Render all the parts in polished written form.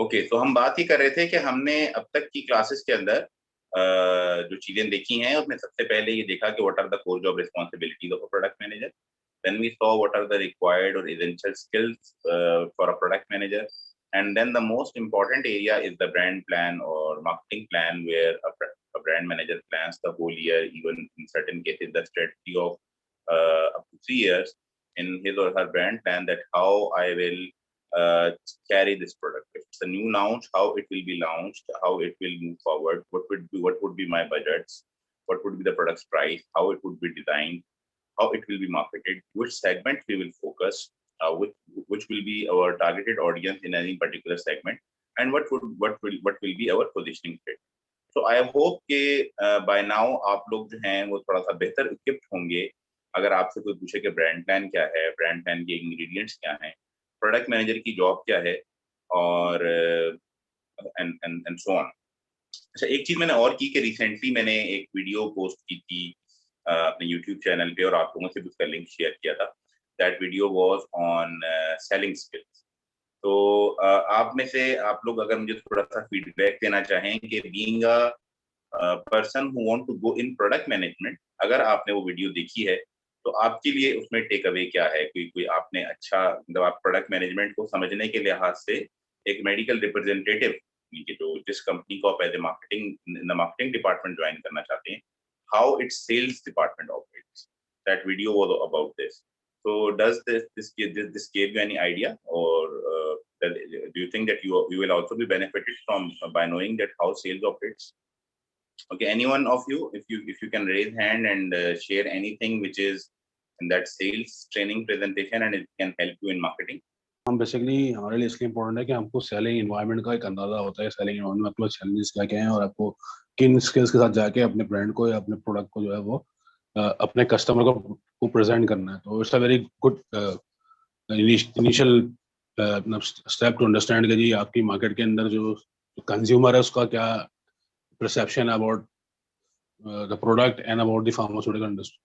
Okay, तो हम बात ही कर रहे थे कि हमने अब तक की क्लासेस के अंदर जो चीजें देखी हैं उसमें सबसे पहले ये देखा कि what are the core job responsibilities of a product manager. Then we saw what are the required or essential skills for a product manager. And then the most important area is the brand plan or marketing plan, where a brand manager plans the whole year, even in certain cases, the strategy of up to 3 years in his or her brand plan, that how I will uh, carry this product. If it's a new launch, how it will be launched, how it will move forward, what would be my budgets, what would be the product's price, how it would be designed, how it will be marketed, which segment we will focus, which will be our targeted audience in any particular segment, and what will be our positioning fit. So I hope कि by now आप लोग जो हैं वो थोड़ा सा बेहतर equipped होंगे. अगर आपसे कोई पूछे कि ब्रांड प्लान क्या है, ब्रांड प्लान के इंग्रेडिएंट्स क्या हैं, प्रोडक्ट मैनेजर की जॉब क्या है, और एंड सो ऑन. अच्छा, एक चीज मैंने और की कि रिसेंटली मैंने एक वीडियो पोस्ट की थी अपने यूट्यूब चैनल पे, और आप लोगों से भी उसका लिंक शेयर किया था. That video was on selling skills. तो आप में से आप लोग अगर मुझे थोड़ा सा फीडबैक देना चाहें कि being a person who want to go in product management, अगर आपने वो वीडियो देखी है तो आपके लिए उसमें टेक अवे क्या है? कोई कोई आपने अच्छा, मतलब आप प्रोडक्ट मैनेजमेंट को समझने के लिहाज से एक मेडिकल रिप्रेजेंटेटिव कि जो जिस कंपनी को आप as a marketing in the marketing department join करना चाहते हैं, how it's sales department operates. That video was about this. So does this give you any idea, or do you think that you will also be benefited from by knowing that how sales operates? Okay, anyone of you, if you can raise hand and share anything which is in that sales training presentation and it can help you in marketing. हम basically हमारे लिए इसलिए important है कि हमको selling environment का एक अंदाजा होता है, सेलिंग इन्वायरमेंट में आपको चैलेंजेस क्या क्या हैं और आपको किन स्किल्स के साथ जाके अपने ब्रांड को या अपने प्रोडक्ट को जो है वो अपने कस्टमर को प्रेजेंट करना है. तो it's a very good initial step to understand कि जी आपकी मार्केट के अंदर जो कंज्यूमर है उसका क्या परसेप्शन है about the product and about the pharmaceutical industry.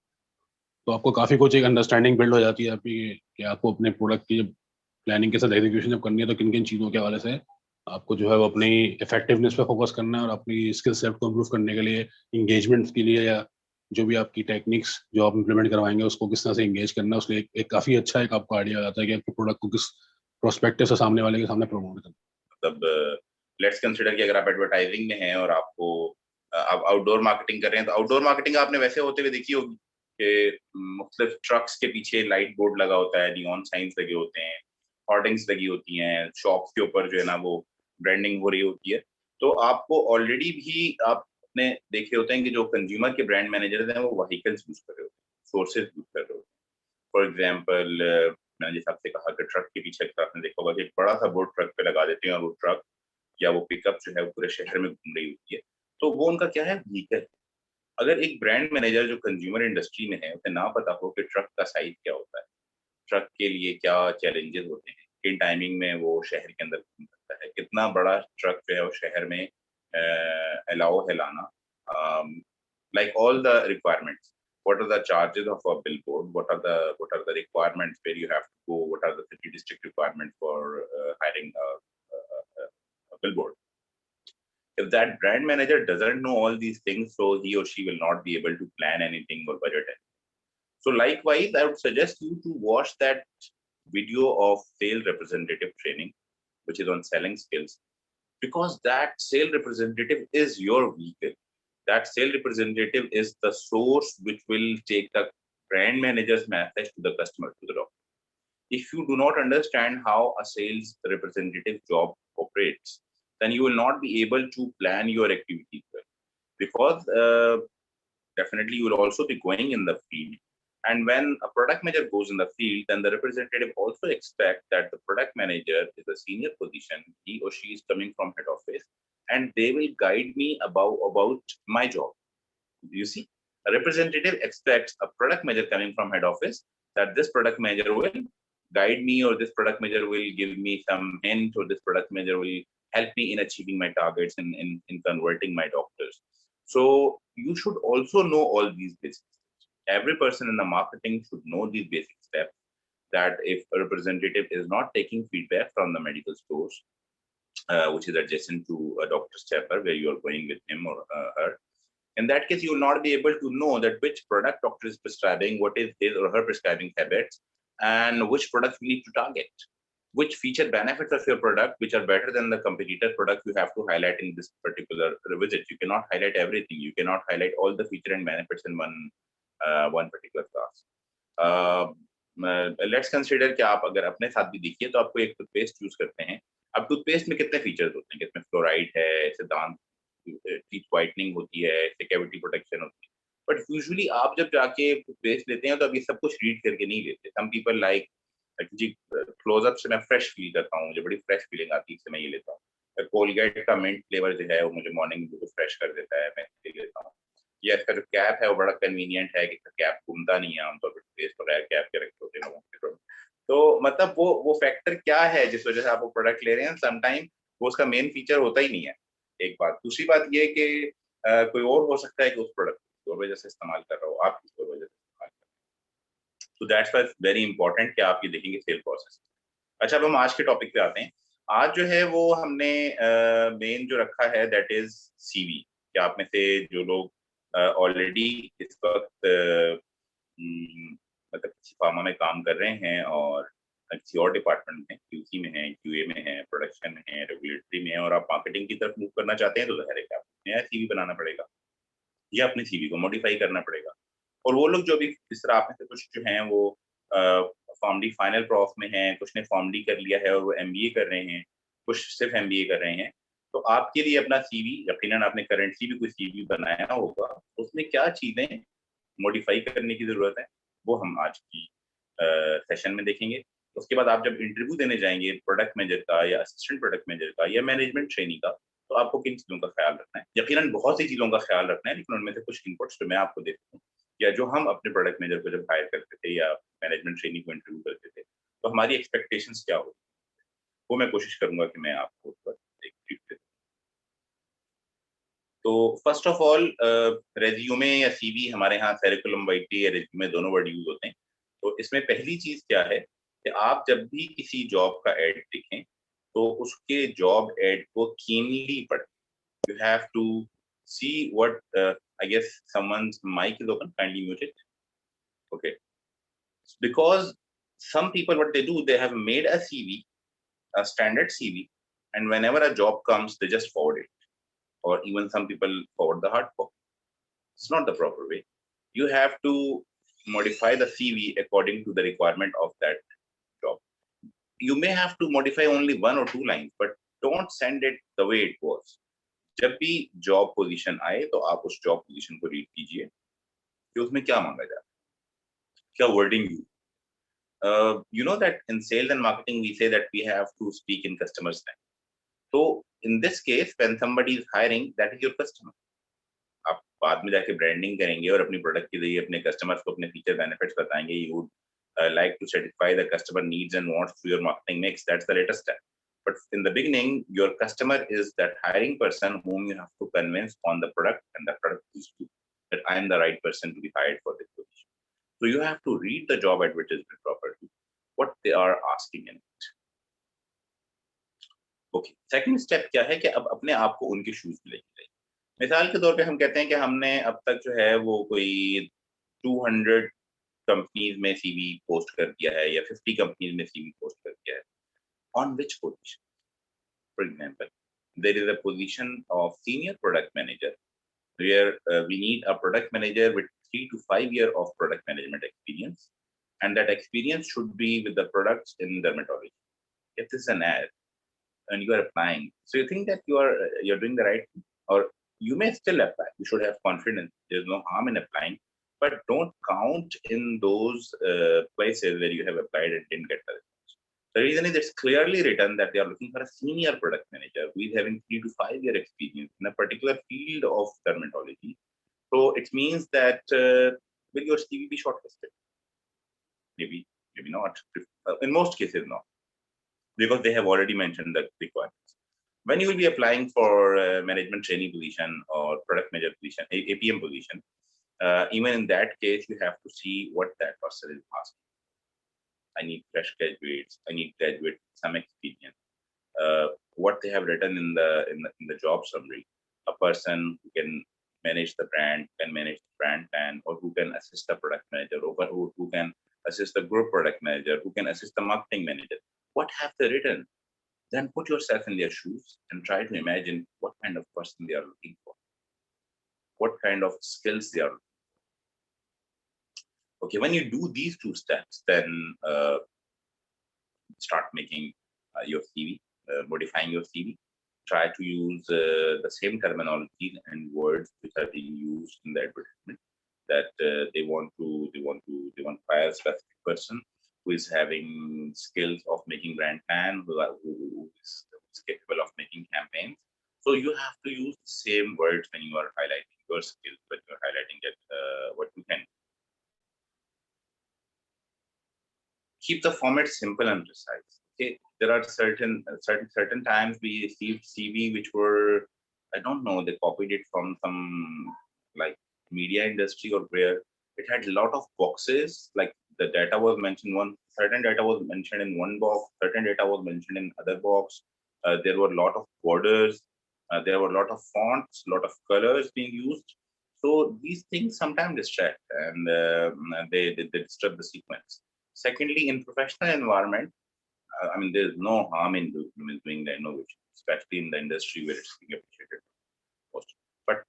तो आपको काफ़ी कुछ एक अंडरस्टैंडिंग बिल्ड हो जाती है आपकी कि आपको अपने प्रोडक्ट की प्लानिंग के साथ एग्जीक्यूशन जब करनी है तो किन किन चीज़ों के हवाले से आपको जो है वो अपनी इफेक्टिवनेस पे फोकस करना है और अपनी स्किल सेट को इम्प्रूव करने के लिए, इंगेजमेंट के लिए, या जो भी आपकी टेक्निक्स जो आप इम्प्लीमेंट करवाएंगे उसको किस तरह से इंगेज करना है, उसके एक काफ़ी अच्छा एक आपको आइडिया आ जाता है कि आपके प्रोडक्ट को किस प्रोस्पेक्टिव से सामने वाले के सामने प्रमोट करना. मतलब लेट्स कंसिडर कि अगर आप एडवर्टाइजिंग में हैं और आपको आप आउटडोर मार्केटिंग कर रहे हैं, तो आउटडोर मार्केटिंग आपने वैसे होते हुए देखी होगी कि मुख्तलिफ ट्रक्स के पीछे लाइट बोर्ड लगा होता है, नियॉन साइंस लगे होते हैं, होर्डिंग्स लगी होती हैं, शॉप्स के ऊपर जो है ना वो ब्रांडिंग हो रही होती है. तो आपको ऑलरेडी भी आपने देखे होते हैं कि जो कंज्यूमर के ब्रांड मैनेजर्स हैं वो व्हीकल्स यूज कर रहे होते हैं, सोर्सेज यूज कर रहे होते हैं. फॉर एग्जाम्पल, मैंने जैसे आपसे कहा कि ट्रक के पीछे अक्सर आपने देखा होगा कि एक बड़ा सा बोर्ड ट्रक पे लगा देते हैं, और वो ट्रक या वो पिकअप जो है वो पूरे शहर में घूम रही होती है. तो वो उनका क्या है, व्हीकल. अगर एक ब्रांड मैनेजर जो कंज्यूमर इंडस्ट्री में है उसे ना पता हो कि ट्रक का साइज क्या होता है, ट्रक के लिए क्या चैलेंजेस होते हैं, किन टाइमिंग में वो शहर के अंदर घूम सकता है, कितना बड़ा ट्रक जो है वो शहर में अलाउ है लाना, like all the requirements, what are the charges of a billboard, what are the requirements where you have to go, what are the city district requirements for hiring a billboard. If that brand manager doesn't know all these things, so he or she will not be able to plan anything or budget it. So likewise, I would suggest you to watch that video of sales representative training, which is on selling skills, because that sales representative is your vehicle. That sales representative is the source which will take the brand manager's message to the customer, to the doctor. If you do not understand how a sales representative job operates, then you will not be able to plan your activities well. Because definitely you will also be going in the field. And when a product manager goes in the field, then the representative also expects that the product manager is a senior position, he or she is coming from head office, and they will guide me about my job. You see, a representative expects a product manager coming from head office that this product manager will guide me, or this product manager will give me some hint, or this product manager will help me in achieving my targets and in converting my doctors. So you should also know all these basic steps. Every person in the marketing should know these basic steps, that if a representative is not taking feedback from the medical stores, which is adjacent to a doctor's chamber where you are going with him or her. In that case, you will not be able to know that which product doctor is prescribing, what is his or her prescribing habits, and which product you need to target. Which feature benefits of your product, which are better than the competitor product, you have to highlight in this particular visit. You cannot highlight everything. You cannot highlight all the feature and benefits in one particular class. Let's consider कि आप अगर अपने साथ भी देखिए तो आपको एक टूथपेस्ट यूज करते हैं. अब टूथपेस्ट में कितने फीचर्स होते हैं, इसमें फ्लोराइड है, इससे दांत टीथ व्हाइटनिंग होती है, इससे कैविटी प्रोटेक्शन होती है. बट यूजुअली आप जब जाके टूथपेस्ट लेते हैं तो अब ये सब कुछ रीड करके नहीं लेते. सम पीपल लाइक जी क्लोजअप से मैं फ्रेश फील करता हूँ, मुझे बड़ी फ्रेश फीलिंग आती है, इससे मैं ये लेता हूँ. कोलगेट का मिंट फ्लेवर जो है वो मुझे मॉर्निंग में फ्रेश कर देता है, मैं इसलिए लेता हूँ. या इसका जो कैप है वो बड़ा कन्वीनियंट है कि इसका कैप घूमता नहीं है, आमतौर पर टूथपेस्ट वगैरह कैप के रखे होते हैं. तो मतलब वो फैक्टर क्या है जिस वजह से आप वो प्रोडक्ट ले रहे हैं. समटाइम वो उसका मेन फीचर होता ही नहीं है. एक बात. दूसरी बात ये कि कोई और हो सकता है कि उस प्रोडक्ट की वजह से इस्तेमाल कर रहा हो, आप किस वजह से इस्तेमाल कर रहे हो. तो दैट्स वाई वेरी इंपॉर्टेंट कि आप ये देखेंगे सेल प्रोसेस. अच्छा, अब हम आज के टॉपिक पे आते हैं. आज जो है वो हमने मेन जो रखा है दैट इज सीवी. कि आप में से जो लोग ऑलरेडी इस वक्त मतलब किसी फार्मा में काम कर रहे हैं और किसी और डिपार्टमेंट में, क्यूसी में है, क्यूए में है, प्रोडक्शन में है, रेगुलेटरी में है, और आप मार्केटिंग की तरफ मूव करना चाहते हैं, तो जाहिर है कि आपको नया सीवी बनाना पड़ेगा या अपने सीवी को मॉडिफाई करना पड़ेगा. और वो लोग जो भी इस तरह आप में से कुछ जो हैं वो फॉर्म डी फाइनल प्रॉफ में हैं, कुछ ने फॉर्म डी कर लिया है और वो एमबीए कर रहे हैं, कुछ सिर्फ एमबीए कर रहे हैं. तो आपके लिए अपना सीवी, यकीनन आपने करेंटली भी कोई सीवी बनाया होगा, उसमें क्या चीजें मॉडिफाई करने की जरूरत है वो हम आज की सेशन में देखेंगे. उसके बाद आप जब इंटरव्यू देने जाएंगे प्रोडक्ट मैनेजर का या असिस्टेंट प्रोडक्ट मैनेजर का या मैनेजमेंट ट्रेनिंग का, तो आपको किन चीजों का ख्याल रखना है. यकीनन बहुत सी चीजों का ख्याल रखना है, लेकिन उनमें से कुछ इनपुट्स जो मैं आपको देता हूँ या जो हम अपने प्रोडक्ट मैनेजर को जब हायर करते थे या मैनेजमेंट ट्रेनिंग को इंटरव्यू करते थे, तो हमारी एक्सपेक्टेशंस क्या होती, वो मैं कोशिश करूंगा कि मैं आपको उस पर एक ब्रीफ दे दूं. तो फर्स्ट ऑफ ऑल रेज्यूमे या सीवी, हमारे यहाँ सेरिकुलम वाइटे या रेज्यूमे दोनों वर्ड यूज होते हैं. तो इसमें पहली चीज क्या है कि आप जब भी किसी जॉब का एड देखें तो उसके जॉब एड को कीनली पढ़ें. You have to see what I guess someone's mic is open, kindly mute it. Okay. Because some people what they do, they have made a CV, a standard CV, and whenever a job comes they just forward it, or even some people forward the hard copy. It's not the proper way. You have to modify the CV according to the requirement of that job. You may have to modify only 1 or 2 lines, but don't send it the way it was. जब भी job position आए तो आप उस job position को read कीजिए कि उसमें क्या मांगा जा रहा है, क्या wording use. You know that in sales and marketing we say that we have to speak in customers' language. So in this case, when somebody is hiring, that is your customer. आप बाद में जाके branding करेंगे और अपनी product के जरिए अपने कस्टमर्स को अपने फीचर बेनिफिट्स बताएंगे. You would like to satisfy the customer needs and wants through your marketing mix. That's the latest step. But in the beginning, your customer is that hiring person whom you have to convince on the product, and the product is that I am the right person to be hired for this position. So you have to read the job advertisement properly, what they are asking in it. Okay. Second step क्या है कि अब अपने आप को उनके shoes में लेके जाइए. मिसाल के तौर पे हम कहते हैं कि हमने अब तक जो है वो कोई 200 कंपनीज में सीवी पोस्ट कर दिया है या 50 कंपनीज में सीवी पोस्ट कर दिया है. On which position? For example, there is a position of senior product manager where we need a product manager with 3 to 5 years of product management experience, and that experience should be with the products in dermatology. If this is an ad and you are applying, so you think that you're doing the right thing, or you may still apply. You should have confidence. There's no harm in applying, but don't count in those places where you have applied and didn't get the response. The reason is it's clearly written that they are looking for a senior product manager who is having 3 to 5 year experience in a particular field of dermatology. So it means that will your CV be shortlisted? Maybe not. In most cases, no, because they have already mentioned the requirements. When you will be applying for management training position or product manager position, APM position, even in that case, you have to see what that person is asking. I need fresh graduates. I need graduates with some experience. what they have written in the job summary. A person who can manage the brand, can manage the brand plan, or who can assist the product manager, or who can assist the group product manager, who can assist the marketing manager. What have they written? Then put yourself in their shoes and try to imagine what kind of person they are looking for, what kind of skills they are. Okay, when you do these two steps, then start making your CV, modifying your CV. Try to use the same terminology and words which are being used in the advertisement. That they want to hire a specific person who is having skills of making brand plan, who is capable of making campaigns. So you have to use the same words when you are highlighting your skills, when you are highlighting that what you can. Keep the format simple and precise. Okay, there are certain times we received CV which were, I don't know, they copied it from some like media industry or where it had a lot of boxes. Like the data was mentioned, one certain data was mentioned in one box, certain data was mentioned in other box. There were a lot of borders. There were a lot of fonts, a lot of colors being used. So these things sometimes distract and they disturb the sequence. Secondly, in professional environment, I mean, there's no harm in doing the innovation, especially in the industry where it's being appreciated most. But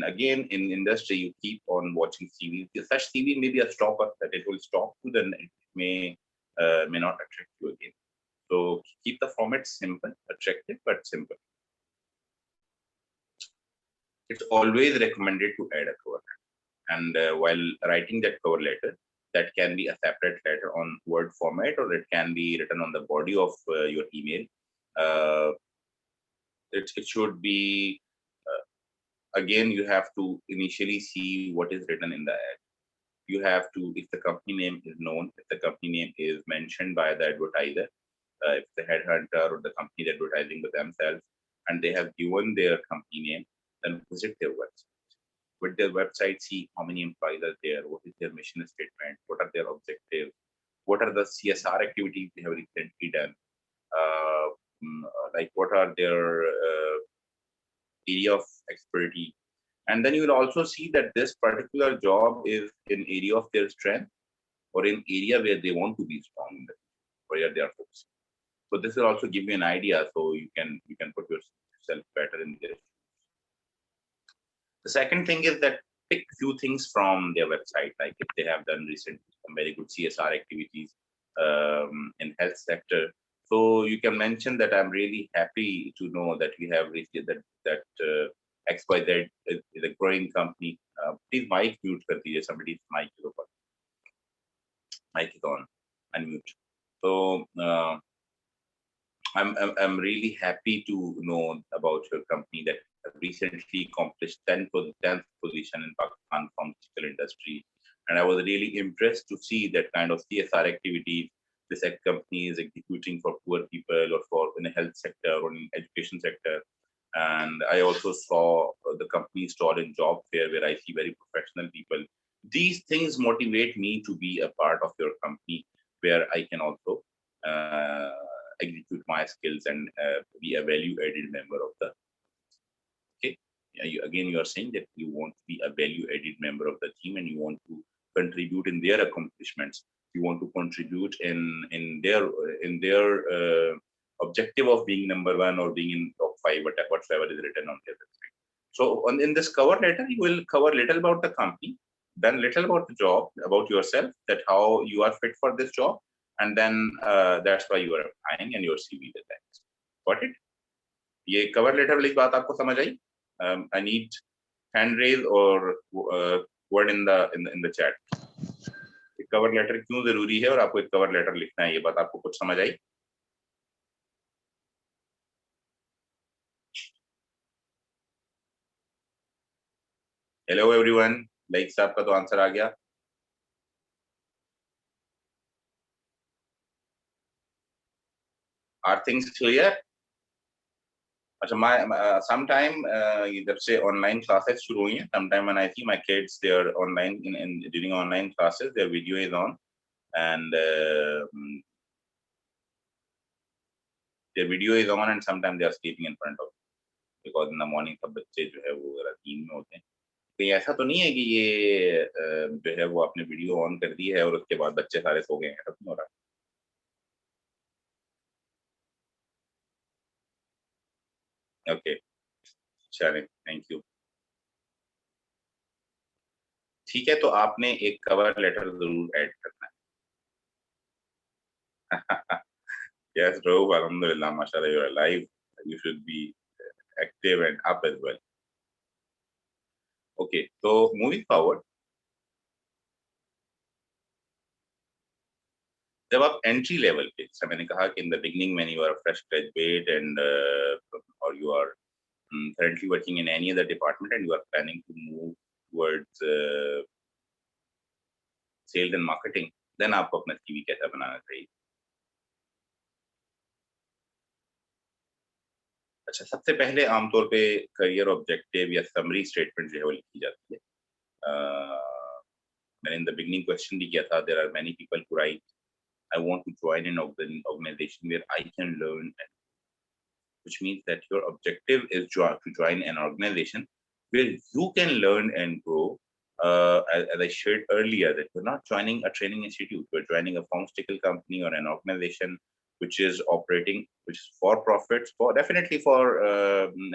again, in industry, you keep on watching CV. Such CV may be a stopper that it will stop you, then it may not attract you again. So keep the format simple, attractive, but simple. It's always recommended to add a cover letter. And while writing that cover letter, that can be a separate letter on Word format, or it can be written on the body of your email. It should be, again, you have to initially see what is written in the ad. You have to, if the company name is known, if the company name is mentioned by the advertiser, if the headhunter or the company is advertising with themselves, and they have given their company name, then visit their website. With their website, see how many employees are there, what is their mission statement, what are their objectives, what are the CSR activities they have recently done, uh, like what are their area of expertise. And then you will also see that this particular job is in area of their strength or in area where they want to be strong, where they are focusing. So this will also give you an idea, so you can put yourself better in there. The second thing is that pick few things from their website, like if they have done recently some very good CSR activities in health sector. So you can mention that I'm really happy to know that we have reached that XYZ is a growing company. Please mic mute kar dijiye, somebody's mic is open. Mic is on, unmute. So I'm really happy to know about your company that have recently accomplished 10th position in Pakistan from digital industry. And I was really impressed to see that kind of CSR activity this company is executing for poor people or for in the health sector or in education sector. And I also saw the company stall in job fair where I see very professional people. These things motivate me to be a part of your company where I can also execute my skills and be a value-added member of the. Okay, yeah, you are saying that you want to be a value-added member of the team and you want to contribute in their accomplishments. You want to contribute in their objective of being number one or being in top five, whatever is written on their website. So in this cover letter, you will cover little about the company, then little about the job, about yourself, that how you are fit for this job, and then that's why you are applying and your CV with that. Got it? ये cover letter वाली बात आपको समझ आई? I need hand raise or word in the chat. Cover letter क्यों जरूरी है और आपको एक कवर लेटर लिखना है, ये बात आपको कुछ समझ आई? हेलो एवरीवन, लाइक साहब का तो आंसर आ गया. Are things clear? अच्छा, sometime जब से online classes शुरू हुई हैं, sometime when I see my kids, they are online during online classes, their video is on, and their video is on and sometimes they are sleeping in front of it, because in the morning सब बच्चे जो है वो routine में होते हैं. कहीं ऐसा तो नहीं है कि ये जो है वो आपने वीडियो ऑन कर दी है और उसके बाद बच्चे सारे सो गए हैं, ऐसा तो नहीं हो रहा? ओके, चलें, थैंक यू. ठीक है, तो आपने एक कवर लेटर जरूर ऐड करना है. Yes, Rahul, alhamdulillah, mashallah, you're alive. You should be active and up as well. Okay, so moving forward, जब आप एंट्री लेवल पे, जैसा मैंने कहा कि in the beginning when you are fresh graduate and और you are currently working in any other department and you are planning to move towards sales and marketing, then आपको अपना CV कैसा बनाना चाहिए? अच्छा, सबसे पहले आमतौर पे करियर ऑब्जेक्टिव या समरी स्टेटमेंट जो है वो लिखी जाती है. मैंने इन द बिगिनिंग क्वेश्चन भी किया था, there are many people who write I want to join an organization where I can learn, which means that your objective is to join an organization where you can learn and grow. As I shared earlier, that you're not joining a training institute, you're joining a pharmaceutical company or an organization which is operating, which is for profits, for definitely for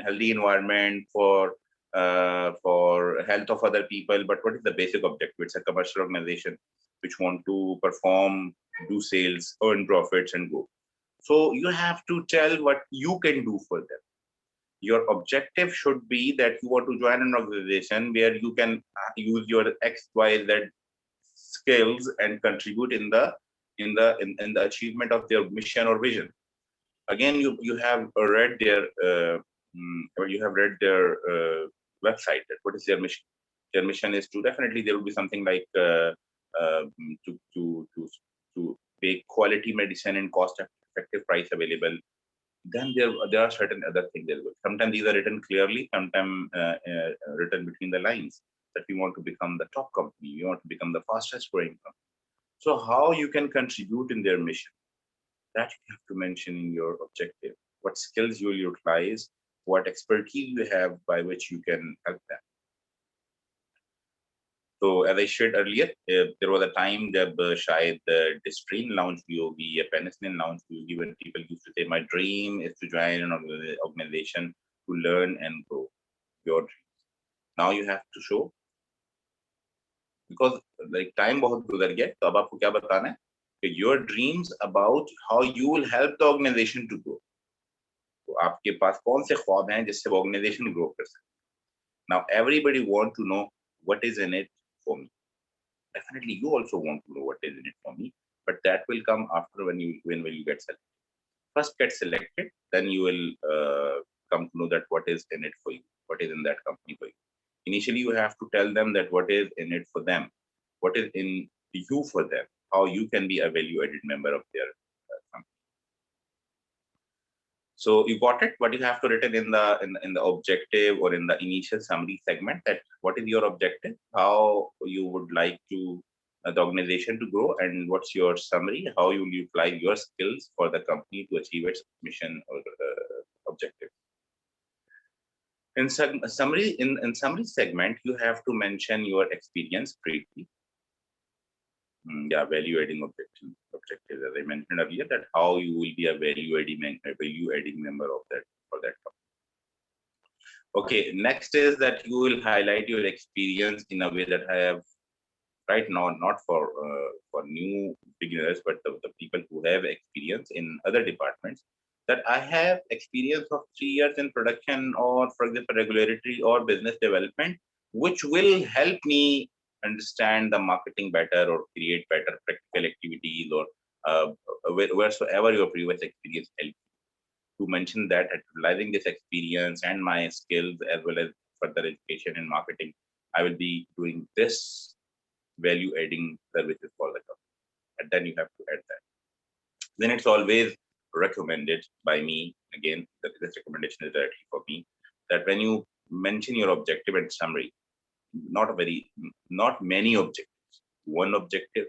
healthy environment, for health of other people. But what is the basic objective? It's a commercial organization which want to perform, do sales, earn profits, and grow. So you have to tell what you can do for them. Your objective should be that you want to join an organization where you can use your XYZ skills and contribute in the achievement of their mission or vision. Again, you have read their website. That what is their mission? Their mission is to, definitely there will be something like to make quality medicine and cost effective price available. Then there are certain other things as well. Sometimes these are written clearly, sometimes written between the lines, that we want to become the top company, we want to become the fastest growing company. So how you can contribute in their mission, that you have to mention in your objective. What skills you will utilize, what expertise you have by which you can help them. So as I shared earlier, there was a time जब शायद Distrene launch हुई होगी या Penicillin launch हुई होगी, when people used to say, my dream is to join an organization to learn and grow. Your dreams. Now you have to show, because like time बहुत गुजर गया, तो अब आपको क्या बताना है कि your dreams about how you will help the organization to grow. तो आपके पास कौन से ख्वाब हैं जिससे वो organization grow कर सके. Now everybody want to know what is in it for me. Definitely you also want to know what is in it for me, but that will come after when will you get selected. First get selected, then you will come to know that what is in it for you, what is in that company for you. Initially you have to tell them that what is in it for them, what is in you for them, how you can be a value added member of their company. So you got it, what you have to written in the objective or in the initial summary segment, that what is your objective, how you would like to the organization to grow, and what's your summary, how you will utilize your skills for the company to achieve its mission or objective. In summary segment, you have to mention your experience briefly. Yeah, value adding objectives. As I mentioned earlier, that how you will be a value adding member of that for that company. Okay, next is that you will highlight your experience in a way that I have right now, not for new beginners, but the people who have experience in other departments, that I have experience of 3 years in production, or for example regulatory or business development, which will help me understand the marketing better or create better practical activities, or wheresoever your previous experience helped. To mention that utilizing this experience and my skills as well as further education in marketing, I will be doing this value adding services for the company, and then you have to add that. Then it's always recommended by me, again this recommendation is directly for me, that when you mention your objective and summary, not many objectives, one objective,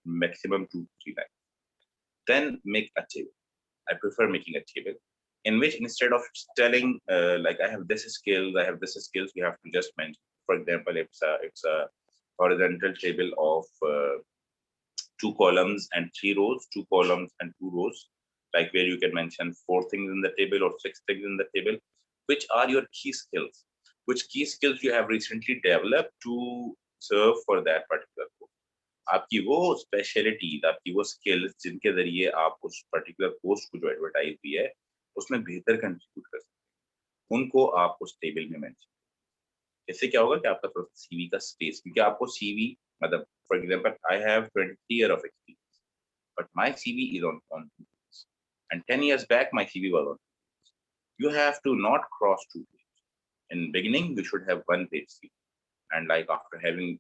maximum 2-3 lines, then make achievable. I prefer making a table in which instead of telling like I have this skills, I have this skills, you have to just mention. For example, it's a horizontal table of 2 columns and 3 rows, 2 columns and 2 rows, like where you can mention 4 things in the table or 6 things in the table, which are your key skills, which key skills you have recently developed to serve for that particular course. आपकी वो specialities, आपकी वो skills जिनके जरिए आप उस particular post को जो एडवर्टाइज हुई है उसमें बेहतर कंट्रीब्यूट कर सकते हैं, उनको आप उस टेबल में मेंशन। इससे क्या होगा कि आपका थोड़ा सीवी का स्पेस, क्योंकि आपको सीवी मतलब for example I have 23 year of experience but my CV is on and 10 years back my cv was on, you have to not cross 2 pages in beginning, you should have 1 page cv, and like after having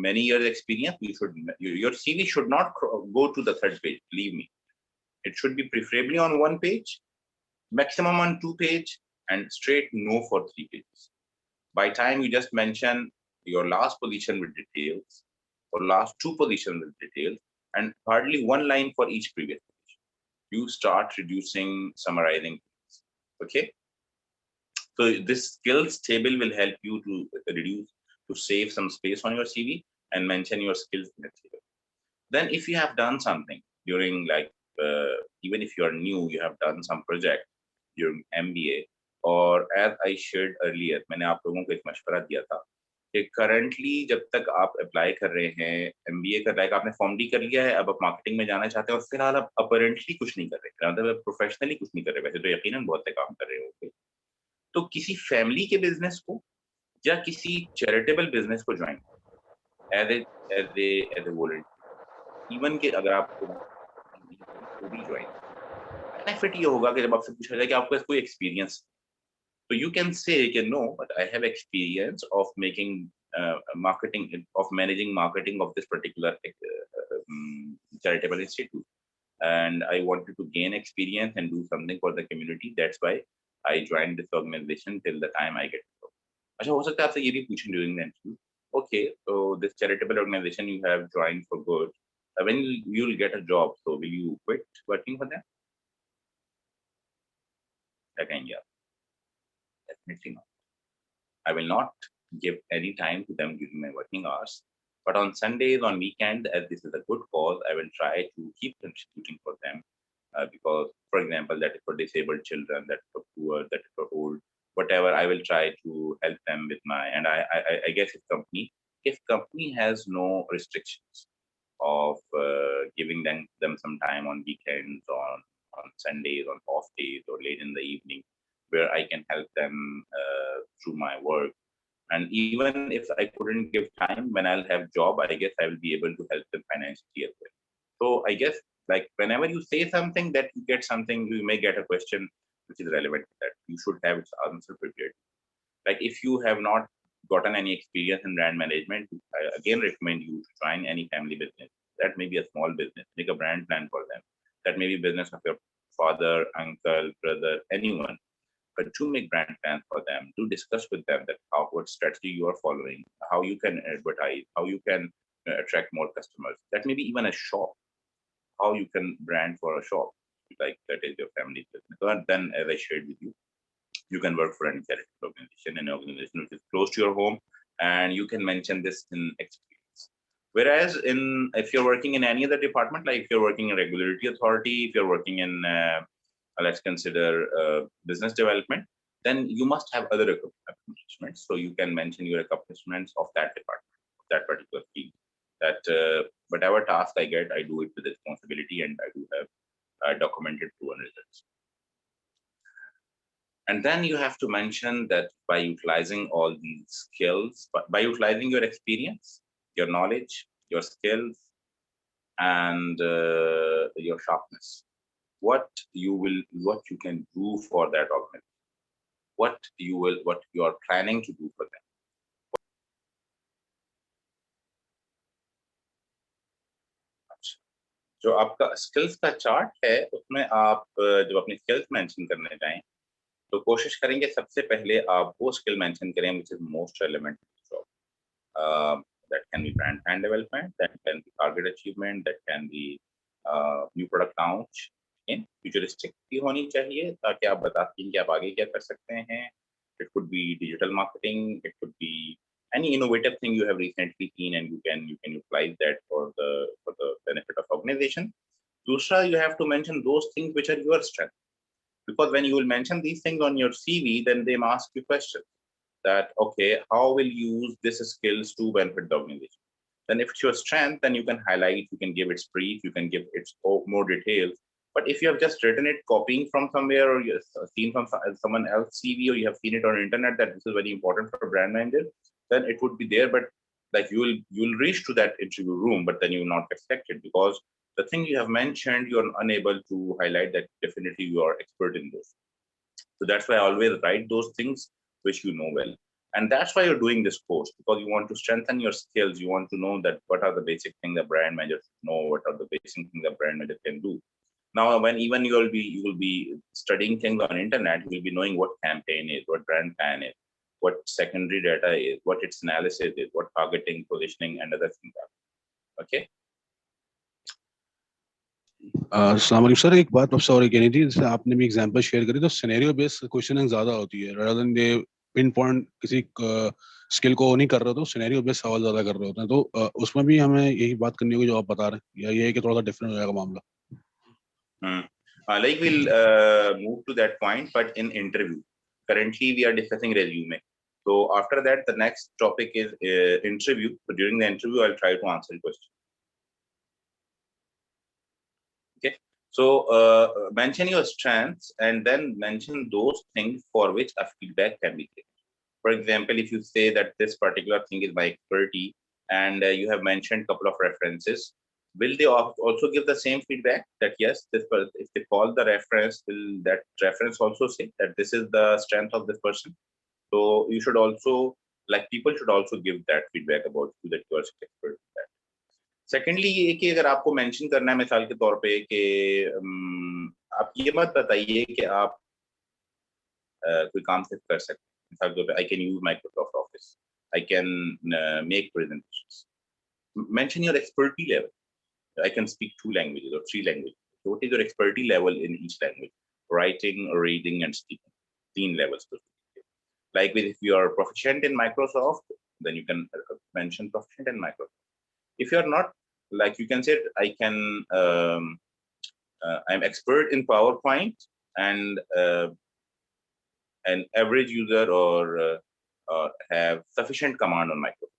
many years experience you should your cv should not go to the third page, believe me, it should be preferably on 1 page, maximum on 2 page, and straight no for 3 pages. By time you just mention your last position with details or last 2 positions with details and hardly 1 line for each previous page, you start reducing summarizing things. Okay, so this skills table will help you to reduce, to save some space on your cv and mention your skills in the table. Then if you have done something during like even if you are new, you have done some project during mba, और as I shared earlier, मैंने आप लोगों को एक मशवरा दिया था कि करंटली जब तक आप अप्लाई कर रहे हैं एमबीए कर रहे हैं, आपने फॉर्म डी कर लिया है, अब आप मार्केटिंग में जाना चाहते हैं और फिलहाल आप अपरेंटली कुछ नहीं कर रहे, मतलब प्रोफेशनली कुछ नहीं कर रहे, वैसे तो यकीनन बहुत से काम कर रहे होंगे, तो किसी फैमिली के बिजनेस को या किसी चैरिटेबल बिजनेस को join as a as a volunteer, even के अगर आपको तो भी ज्वाइन, बेनिफिट ये होगा कि जब आपसे पूछा जाए कि आपके पास कोई experience, so you can say, no, but I have experience of making marketing, of managing marketing of this particular charitable institute, and I wanted to gain experience and do something for the community. That's why I joined this organization till the time I get to know. अच्छा, हो सकता है आपसे ये भी पूछें during the interview. Okay, so this charitable organization you have joined for good. When you'll get a job, so will you quit working for them? क्या कहेंगे आप? Definitely not. I will not give any time to them during my working hours. But on Sundays, on weekend, as this is a good cause, I will try to keep contributing for them. Because, for example, that is for disabled children, that is for poor, that is for old, whatever, I will try to help them with my, and I guess if company has no restrictions of giving them some time on weekends, on Sundays, on off days, or late in the evening, where I can help them through my work. And even if I couldn't give time when I'll have job, I guess I will be able to help them financially as well. So I guess like whenever you say something that you get something, you may get a question which is relevant to that. You should have its answer prepared. Like if you have not gotten any experience in brand management, I again recommend you to join any family business. That may be a small business. Make a brand plan for them. That may be business of your father, uncle, brother, anyone. But to make brand plans for them, to discuss with them that what strategy you are following, how you can advertise, how you can attract more customers. That may be even a shop, how you can brand for a shop, like that is your family business. And then, as I shared with you, you can work for any charitable organization, an organization which is close to your home, and you can mention this in experience. Whereas if you're working in any other department, like if you're working in regulatory authority, if you're working in let's consider business development, then you must have other accomplishments. So you can mention your accomplishments of that department, of that particular field. That whatever task I get, I do it with responsibility, and I do have documented proven results. And then you have to mention that by utilizing all these skills, by utilizing your experience, your knowledge, your skills, and your sharpness, what you can do for that organization, what you are planning to do for them. जो आपका skills का chart है उसमें आप जब अपनी skills mention करने जाएं तो कोशिश करेंगे सबसे पहले आप वो स्किल मेंशन करें which is most relevant to the job. That can be brand plan development, that can be target achievement, that can be new product launch, futuristic भी होनी चाहिए ताकि आप बता सकें कि आप आगे क्या कर सकते हैं. It could be digital marketing, it could be any innovative thing you have recently seen and you can utilize that for the benefit of organization. दूसरा, you have to mention those things which are your strength, because when you will mention these things on your CV, then they may ask you questions that, okay, how will you use this skills to benefit the organization? Then if it's your strength, then you can highlight, you can give its brief, you can give its more details. But if you have just written it, copying from somewhere, or you have seen from someone else's CV, or you have seen it on internet that this is very important for a brand manager, then it would be there. But like you will reach to that interview room, but then you will not get selected because the thing you have mentioned, you are unable to highlight that definitely you are expert in this. So that's why I always write those things which you know well. And that's why you're doing this course, because you want to strengthen your skills. You want to know that what are the basic things the brand manager should know, what are the basic things the brand manager can do. Now, when even you will be studying things on internet, you will be knowing what campaign is, what brand plan is, what secondary data is, what its analysis is, what targeting, positioning, and other things are. Okay. अस्सलाम वालेकुम sir, एक बात आपसे और कहनी थी, जैसे आपने भी एग्जांपल शेयर करी, तो सिनेरियो बेस्ड क्वेश्चनिंग ज्यादा होती है rather than दे पिन पॉइंट किसी स्किल को नहीं कर रहे हो, तो सिनेरियो बेस्ड सवाल ज्यादा कर रहे होते हैं. तो उसमें भी हमें यही बात करनी होगी जो आप बता रहे हैं, या ये है कि थोड़ा सा डिफरेंट हो जाएगा मामला? Like we'll move to that point, but in interview. Currently, we are discussing resume. So after that, the next topic is interview. So during the interview, I'll try to answer the question. Okay. So mention your strengths and then mention those things for which a feedback can be given. For example, if you say that this particular thing is my expertise and you have mentioned a couple of references, will they also give the same feedback that yes, this if they call the reference, will that reference also say that this is the strength of this person? So you should also, like, people should also give that feedback about you, that you are expert in that. Secondly ये कि अगर आपको mention करना है मिसाल के तौर पे कि आप ये मत बताइए कि आप कोई काम सिर्फ कर सकते हैं. मिसाल के तौर पे I can use Microsoft office, I can make presentations. Mention your expertise level. I can speak 2 languages or 3 languages. So what is your expertise level in each language? Writing, reading, and speaking. 3 levels. Like if you are proficient in Microsoft, then you can mention proficient in Microsoft. If you are not, like you can say, I'm expert in PowerPoint and an average user or have sufficient command on Microsoft.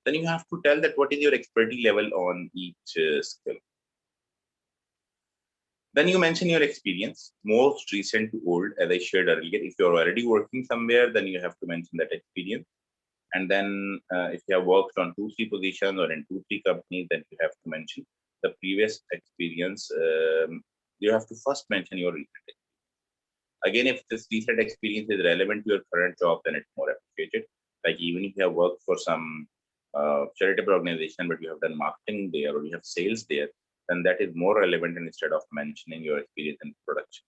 Then you have to tell that what is your expertise level on each skill. Then you mention your experience, most recent to old, as I shared earlier. If you're already working somewhere, then you have to mention that experience. And then if you have worked on 2-3 positions or in 2-3 companies, then you have to mention the previous experience. You have to first mention your recent experience. Again, if this recent experience is relevant to your current job, then it's more appreciated. Like even if you have worked for some charitable organization, but you have done marketing there or you have sales there, then that is more relevant instead of mentioning your experience in production.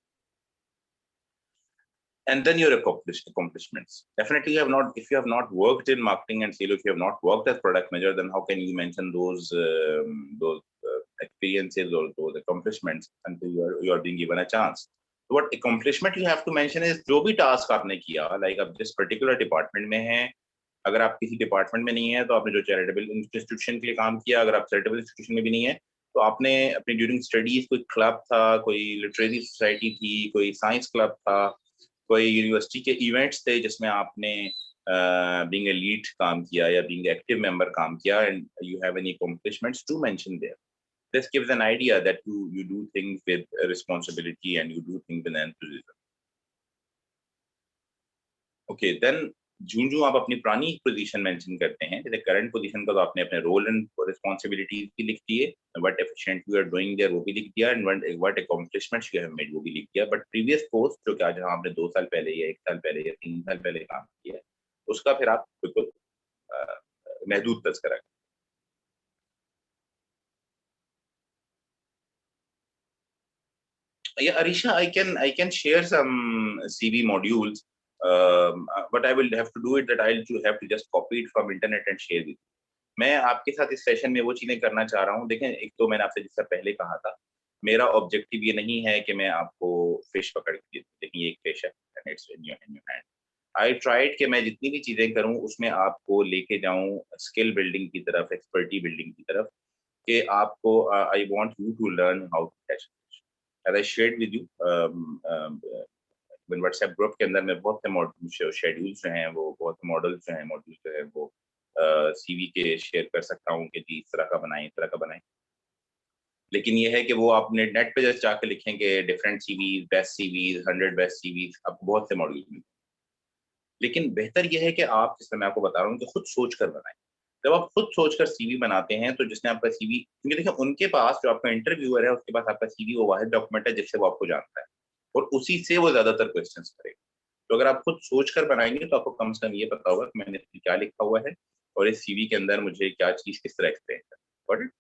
And then your accomplishments. Definitely, if you have not worked in marketing and sales, if you have not worked as product manager, then how can you mention those experiences or those accomplishments until you are being given a chance? So what accomplishment you have to mention is जो भी task आपने किया, like आप जिस particular department में हैं. अगर आप किसी डिपार्टमेंट में नहीं है तो आपने जो चैरिटेबल इंस्टीट्यूशन के लिए काम किया, अगर आप चैरिटेबल इंस्टीट्यूशन में भी नहीं है तो आपने अपनी ड्यूरिंग स्टडीज कोई क्लब था, कोई लिटरेरी सोसाइटी थी, कोई साइंस क्लब था, कोई यूनिवर्सिटी के इवेंट्स थे जिसमें आपने बीइंग ए लीड काम किया या बीइंग एक्टिव मेंबर काम किया, and you have any accomplishments to mention there. This gives an idea that you do things with responsibility and you do things with enthusiasm. Okay, then जो आप अपनी पुरानी position mention करते हैं, जैसे current position का तो आपने अपने रोल एंड रिस्पांसिबिलिटीज भी लिख दिए, what efficient you are doing there वो भी लिख दिया, and what accomplishments you have made वो भी लिख दिया. बट प्रीवियस पोस्ट जो कि जहां आपने 2 साल पहले या 1 साल पहले या 3 साल पहले काम किया, उसका फिर आप बिल्कुल महदूद तज़किरा करें. Yeah, Arisha, I can share some CV modules, but I will have to do it that I'll have to just copy it from internet and share it. मैं आपके साथ इस सेशन में वो चीजें करना चाह रहा हूँ. देखें, एक तो मैंने आपसे जिससे पहले कहा था मेरा ऑब्जेक्टिव ये नहीं है कि मैं आपको फिश पकड़ के देखिए ये एक फिश है and it's in your hand. I tried कि मैं जितनी भी चीजें करूं उसमें आपको लेके जाऊं स्किल बिल्डिंग की तरफ, एक्सपर्टी बिल्डिंग की तरफ, कि आपको I want you to learn how to catch fish. As I shared with you WhatsApp group के अंदर में बहुत से शेड्यूल्स जो हैं, वो बहुत मॉडल्स जो हैं, मॉड्यूल्स जो है वो सीवी के शेयर कर सकता हूँ कि जी इस तरह का बनाएं, इस तरह का बनाएं। लेकिन ये है कि वो आपने नेट पे जस्ट जाके लिखेंगे different CVs, best CVs, 100 best CVs, आपको बहुत से मॉडल मिलेंगे। लेकिन बेहतर ये है कि आप, जिस मैं आपको बता रहा हूँ, कि खुद सोच कर बनाएं। जब आप खुद सोचकर सीवी बनाते हैं तो जिसने आपका सीवी, क्योंकि देखिए उनके पास जो आपका इंटरव्यूअर है उसके पास आपका सीवी वो वाहिद डॉक्यूमेंट है जिससे वो आपको जानता है और उसी से वो ज्यादातर क्वेश्चन करेगा। तो अगर आप खुद सोच कर बनाएंगे तो आपको कम से कम ये पता होगा कि मैंने इसमें क्या लिखा हुआ है और इस सीवी के अंदर मुझे क्या चीज किस तरह एक्सप्लेन करना है।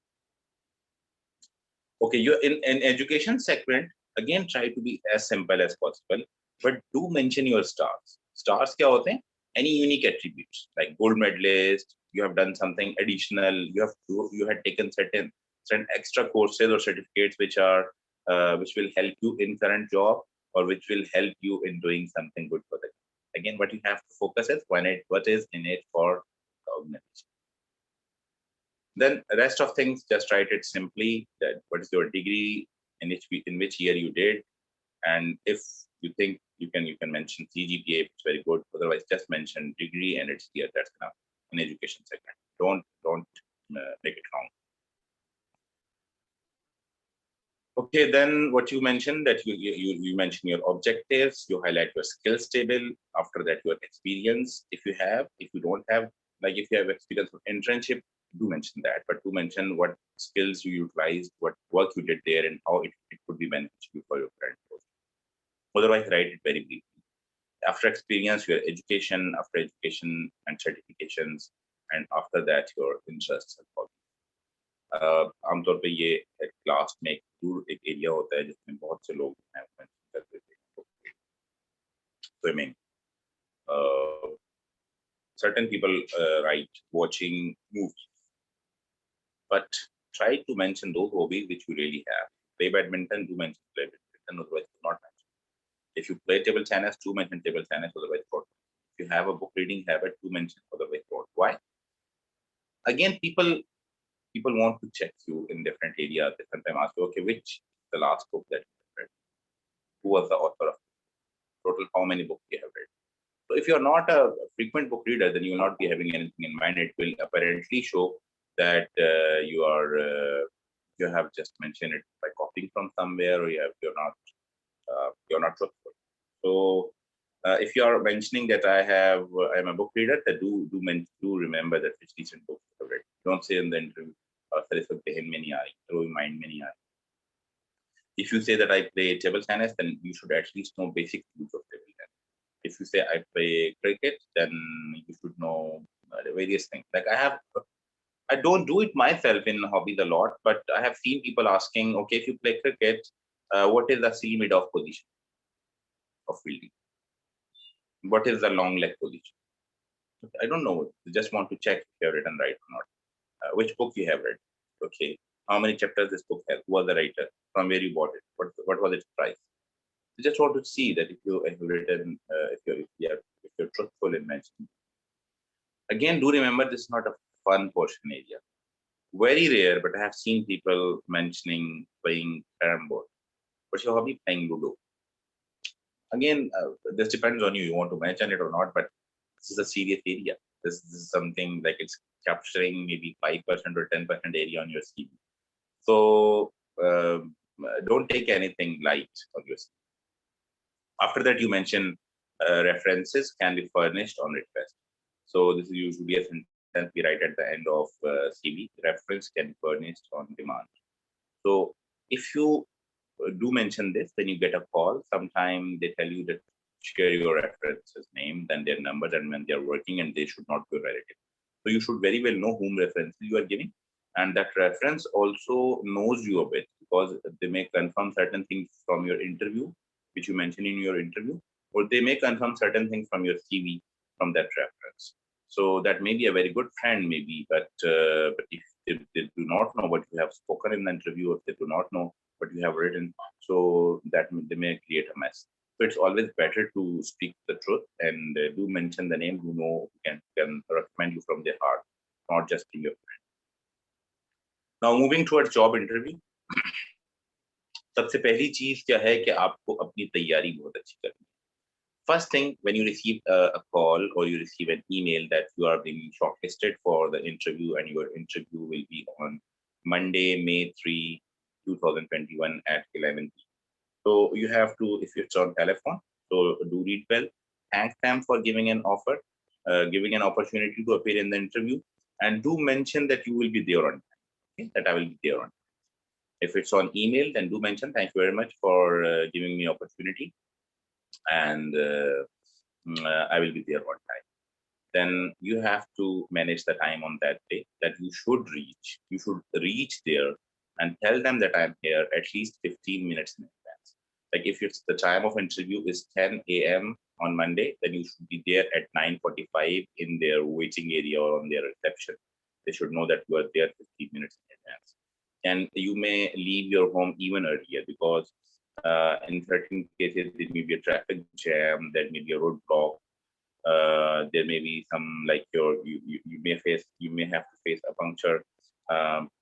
Okay, you in education segment again try to be as simple as possible, but do mention your stars. Stars क्या होते हैं? Any unique attributes like gold medalist, you have done something additional, you had taken certain extra courses or certificates which are which will help you in current job or which will help you in doing something good for the. Again, what you have to focus is what is in it for the organization. Then rest of things, just write it simply that what is your degree, in which year you did, and if you think you can mention CGPA, it's very good. Otherwise, just mention degree and its year. That's enough in education segment. Don't make it long. Okay, then what you mentioned that you mention your objectives, you highlight your skills table. After that, your experience, if you have, if you don't have, like if you have experience of internship, do mention that, but do mention what skills you utilized, what work you did there, and how it could be beneficial for your current role. Otherwise, write it very briefly. After experience, your education, after education and certifications, and after that, your interests and hobbies. आमतौर पे ये class में एक जरूर एक area होता है जिसमें बहुत से लोग करते थे swimming. Certain people write watching movies, but try to mention those hobbies which you really have. Play badminton, do mention play badminton, otherwise do not mention. If you play table tennis, do mention table tennis, otherwise don't. If you have a book reading habit, do mention, otherwise don't. Why? Again, people want to check you in different areas. They sometimes ask you, okay, which is the last book that you have read? Who was the author of it? Total how many books you have read? So if you're not a frequent book reader, then you will not be having anything in mind. It will apparently show that you have just mentioned it by copying from somewhere, or you're not truthful. So if you are mentioning that I'm a book reader, then do remember that which recent books you have read. Don't say in the interview, "Sir, इसमें ذहन में नहीं आ रही, mind में नहीं आ रही." If you say that I play table tennis, then you should at least know basic rules of table tennis. If you say I play cricket, then you should know various things. Like I don't do it myself in hobbies a lot, but I have seen people asking, okay, if you play cricket, what is the C mid-off position of fielding? What is the long leg position? I don't know. I just want to check if you have written right or not. Which book you have read? Okay. How many chapters this book has? Who was the writer? From where you bought it? What was its price? I just want to see that if you have written, if you're truthful in mentioning. Again, do remember this is not a fun portion area. Very rare, but I have seen people mentioning playing carom board. What's your hobby? Playing Ludo. Again, this depends on you. You want to mention it or not, but this is a serious area. This is something like it's capturing maybe 5% or 10% area on your CV. So don't take anything light on your CV. After that, you mention references can be furnished on request. So this is usually a sentence we write at the end of CV. Reference can be furnished on demand. So if you do mention this, then you get a call. Sometime they tell you that share your references name, then their number, and when they are working, and they should not be relative. So you should very well know whom references you are giving, and that reference also knows you a bit because they may confirm certain things from your interview, which you mentioned in your interview, or they may confirm certain things from your CV from that reference. So that may be a very good friend, maybe, but if they do not know what you have spoken in the interview, or they do not know what you have written, so that they may create a mess. So it's always better to speak the truth and do mention the name who know can recommend you from their heart, not just being your friend. Now moving towards job interview. सबसे पहली चीज क्या है कि आपको अपनी तैयारी बहुत अच्छी करनी है. First thing, when you receive a call or you receive an email that you are being shortlisted for the interview and your interview will be on Monday, May 3, 2021 at 11 p.m. So you have to, if it's on telephone, so do read well. Thank them for giving an offer, giving an opportunity to appear in the interview, and do mention that you will be there on time. Okay? That I will be there on time. If it's on email, then do mention, thank you very much for giving me opportunity, and I will be there on time. Then you have to manage the time on that day that you should reach. You should reach there and tell them that I'm here at least 15 minutes in advance. Like if it's the time of interview is 10 a.m. on Monday, then you should be there at 9:45 in their waiting area or on their reception. They should know that you are there 15 minutes in advance. And you may leave your home even earlier, because in certain cases there may be a traffic jam, there may be a roadblock, there may be some, like you may have to face a puncture.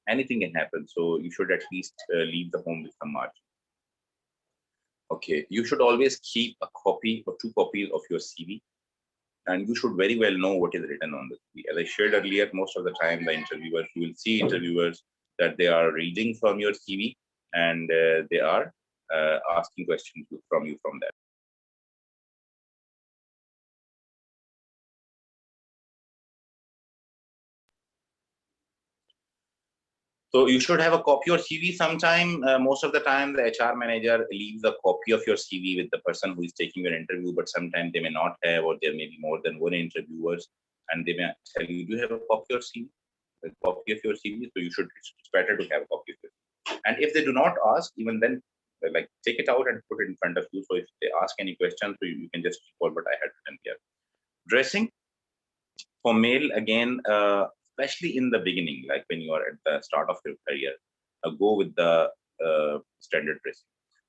Anything can happen, so you should at least leave the home with some margin. Okay, you should always keep a copy or 2 copies of your CV, and you should very well know what is written on the CV. As I shared earlier, most of the time the interviewers, you will see interviewers that they are reading from your CV, and they are asking questions from you from that. So you should have a copy of CV sometime. Most of the time, the HR manager leaves a copy of your CV with the person who is taking your interview, but sometimes they may not have, or there may be more than one interviewers, and they may tell you, do you have a copy of CV? A copy of your CV, so it's better to have a copy of it. And if they do not ask, even then, like take it out and put it in front of you. So if they ask any questions, so you can just recall what I had written here. Dressing for male, again, especially in the beginning, like when you are at the start of your career, go with the standard dressing.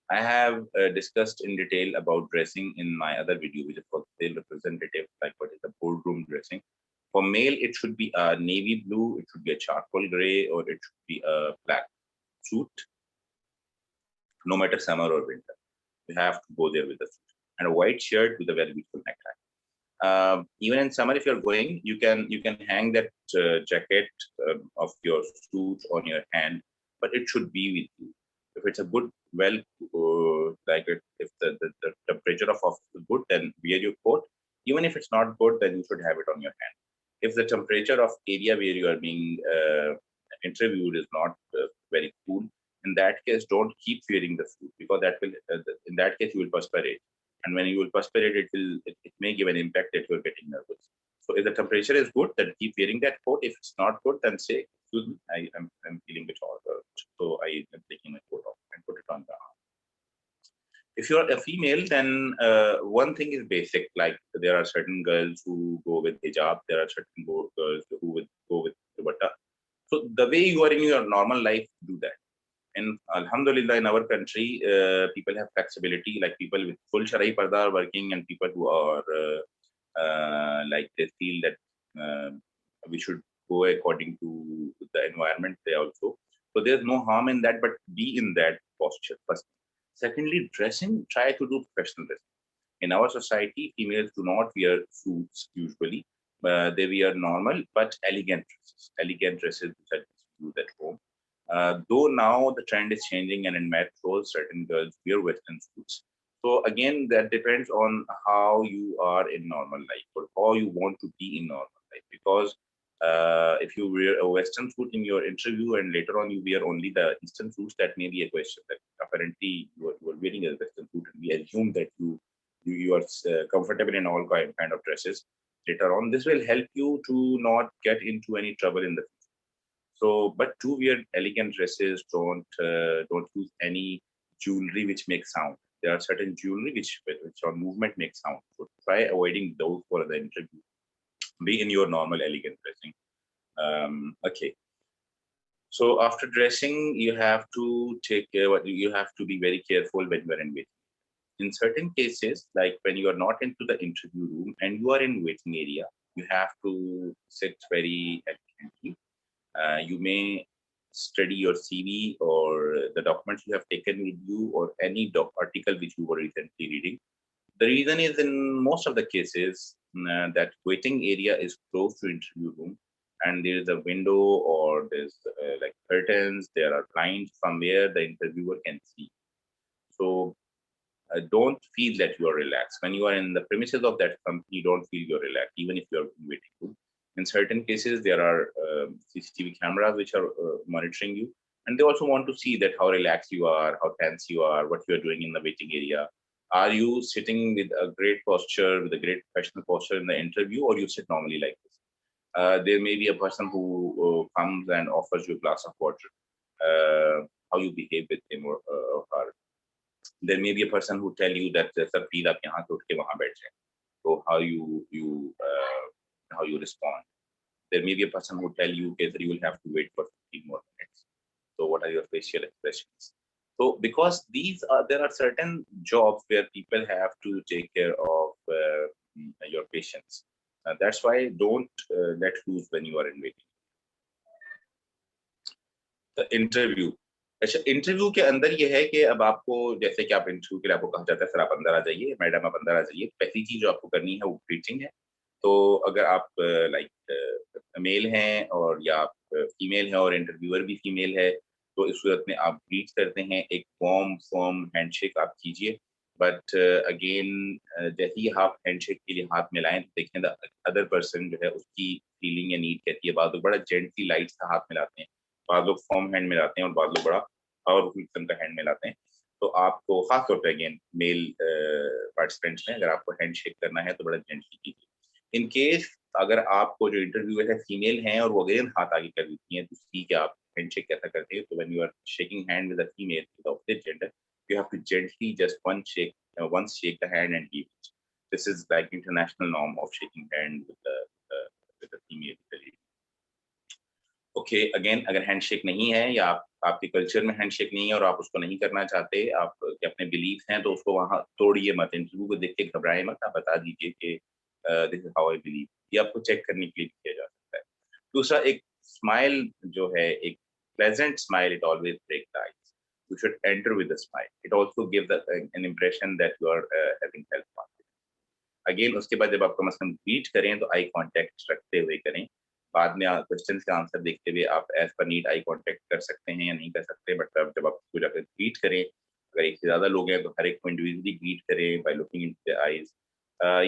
I have discussed in detail about dressing in my other video, which is for sales representative, like what is the boardroom dressing. For male, it should be a navy blue, it should be a charcoal gray, or it should be a black suit, no matter summer or winter. You have to go there with a suit and a white shirt with a very beautiful necktie. Even in summer, if you're going, you can hang that jacket of your suit on your hand, but it should be with you. If it's a good, well, if the temperature of is good, then wear your coat. Even if it's not good, then you should have it on your hand. If the temperature of area where you are being interviewed is not very cool, in that case, don't keep wearing the suit, because that will, in that case, you will perspirate. And when you will perspirate, it may give an impact that you're getting nervous. So if the temperature is good, then keep wearing that coat. If it's not good, then say, excuse me, I'm feeling a bit hot, so I am taking my coat off and put it on the arm. If you're a female, then one thing is basic, like there are certain girls who go with hijab, there are certain girls who would go with dupatta. So the way you are in your normal life, do that. And alhamdulillah, in our country, people have flexibility, like people with full Shara'i Parda are working, and people who are like they feel that we should go according to the environment they also. So there's no harm in that, but be in that posture first. Secondly, dressing, try to do professional dressing. In our society, females do not wear suits usually. They wear normal but elegant dresses which are used at home. Though now the trend is changing, and in metros, certain girls wear Western suits. So again, that depends on how you are in normal life, or how you want to be in normal life. Because if you wear a Western suit in your interview and later on you wear only the Eastern suits, that may be a question that apparently you are wearing a Western suit, and we assume that you are comfortable in all kind of dresses. Later on, this will help you to not get into any trouble in the future. So, but do wear elegant dresses. Don't use any jewelry which makes sound. There are certain jewelry which on movement makes sound. So try avoiding those for the interview. Be in your normal elegant dressing. Okay. So after dressing, you have to take care. You have to be very careful when you are in waiting. In certain cases, like when you are not into the interview room and you are in waiting area, you have to sit very attentively. You may study your CV or the documents you have taken with you, or any article which you were recently reading. The reason is, in most of the cases, that waiting area is close to interview room, and there is a window or there's like curtains. There are blinds from where the interviewer can see. So don't feel that you are relaxed when you are in the premises of that company. Don't feel you're relaxed, even if you are in waiting room. In certain cases, there are CCTV cameras which are monitoring you, and they also want to see that how relaxed you are, how tense you are, what you are doing in the waiting area. Are you sitting with a great posture, with a great professional posture in the interview, or you sit normally like this? There may be a person who comes and offers you a glass of water. How you behave with him or her. There may be a person who tell you that sir please आप यहाँ से उठ के वहाँ बैठ जाएं. So how you respond. There may be a person who tell you that you will have to wait for 15 more minutes. So what are your facial expressions? So because there are certain jobs where people have to take care of your patients. That's why don't let loose when you are in waiting. The interview. अच्छा, interview के अंदर ये है कि अब आपको, जैसे कि आप इंटरव्यू के लिए आपको कहा जाता है सर आप अंदर आ जाइए, मैडम आप अंदर आ जाइए, पहली चीज जो आपको करनी है वो ग्रीटिंग है. तो अगर आप लाइक मेल हैं और या आप फीमेल हैं और इंटरव्यूअर भी फीमेल है, तो इस सूरत में आप ग्रीट करते हैं, एक वार्म फर्म हैंडशेक आप कीजिए. बट अगेन जैसे ही आप हैंडशेक के लिए हाथ मिलाएं तो देखें द अदर पर्सन जो है उसकी फीलिंग या नीड कहती है. बाद लोग बड़ा जेंटली लाइट सा हाथ मिलाते हैं, बाद लोग फॉर्म हैंड मिलाते हैं और बाद लोग बड़ा पावरफुल किस्म का हैंड मिलाते हैं. तो आपको खासतौर पर अगेन मेल पार्टिसिपेंट्स में अगर आपको हैंड शेक करना है तो बड़ा जेंटली कीजिए. इन केस अगर आपको जो इंटरव्यूअर है फीमेल हैं और वो अगेन हाथ आगे कर देती हैं तो सी के आप हैंड शेक कैसा करते हैं, तो when you are shaking hand with a female with opposite gender, you have to gently just once shake the hand and give it. This is like international norm of shaking hand with the female colleague. Okay again अगर handshake नहीं है या आपके culture में handshake नहीं है और आप उसको नहीं करना चाहते, आप के अपने बिलीफ हैं, तो उसको वहां तोड़िए मत. इंटरव्यू को देख के घबराए मत, आप बता दीजिए कि this is how I believe. ये आपको चेक करने के लिए किया जा सकता है. दूसरा, एक स्माइल जो है, एक pleasant smile, it always break the ice. You should enter with a smile. It also give an impression that you are having health confidence. Again उसके बाद जब आप कम से कम ग्रीट करें तो आई कांटेक्ट रखते हुए करें. बाद में क्वेश्चन का आंसर देखते हुए आप as per need eye contact कर सकते हैं या नहीं कर सकते. बट जब आप उसको जाकर ग्रीट करें, अगर एक से ज्यादा लोग हैं तो हर एक को इंडिविजुअली ग्रीट करें by looking into the eyes.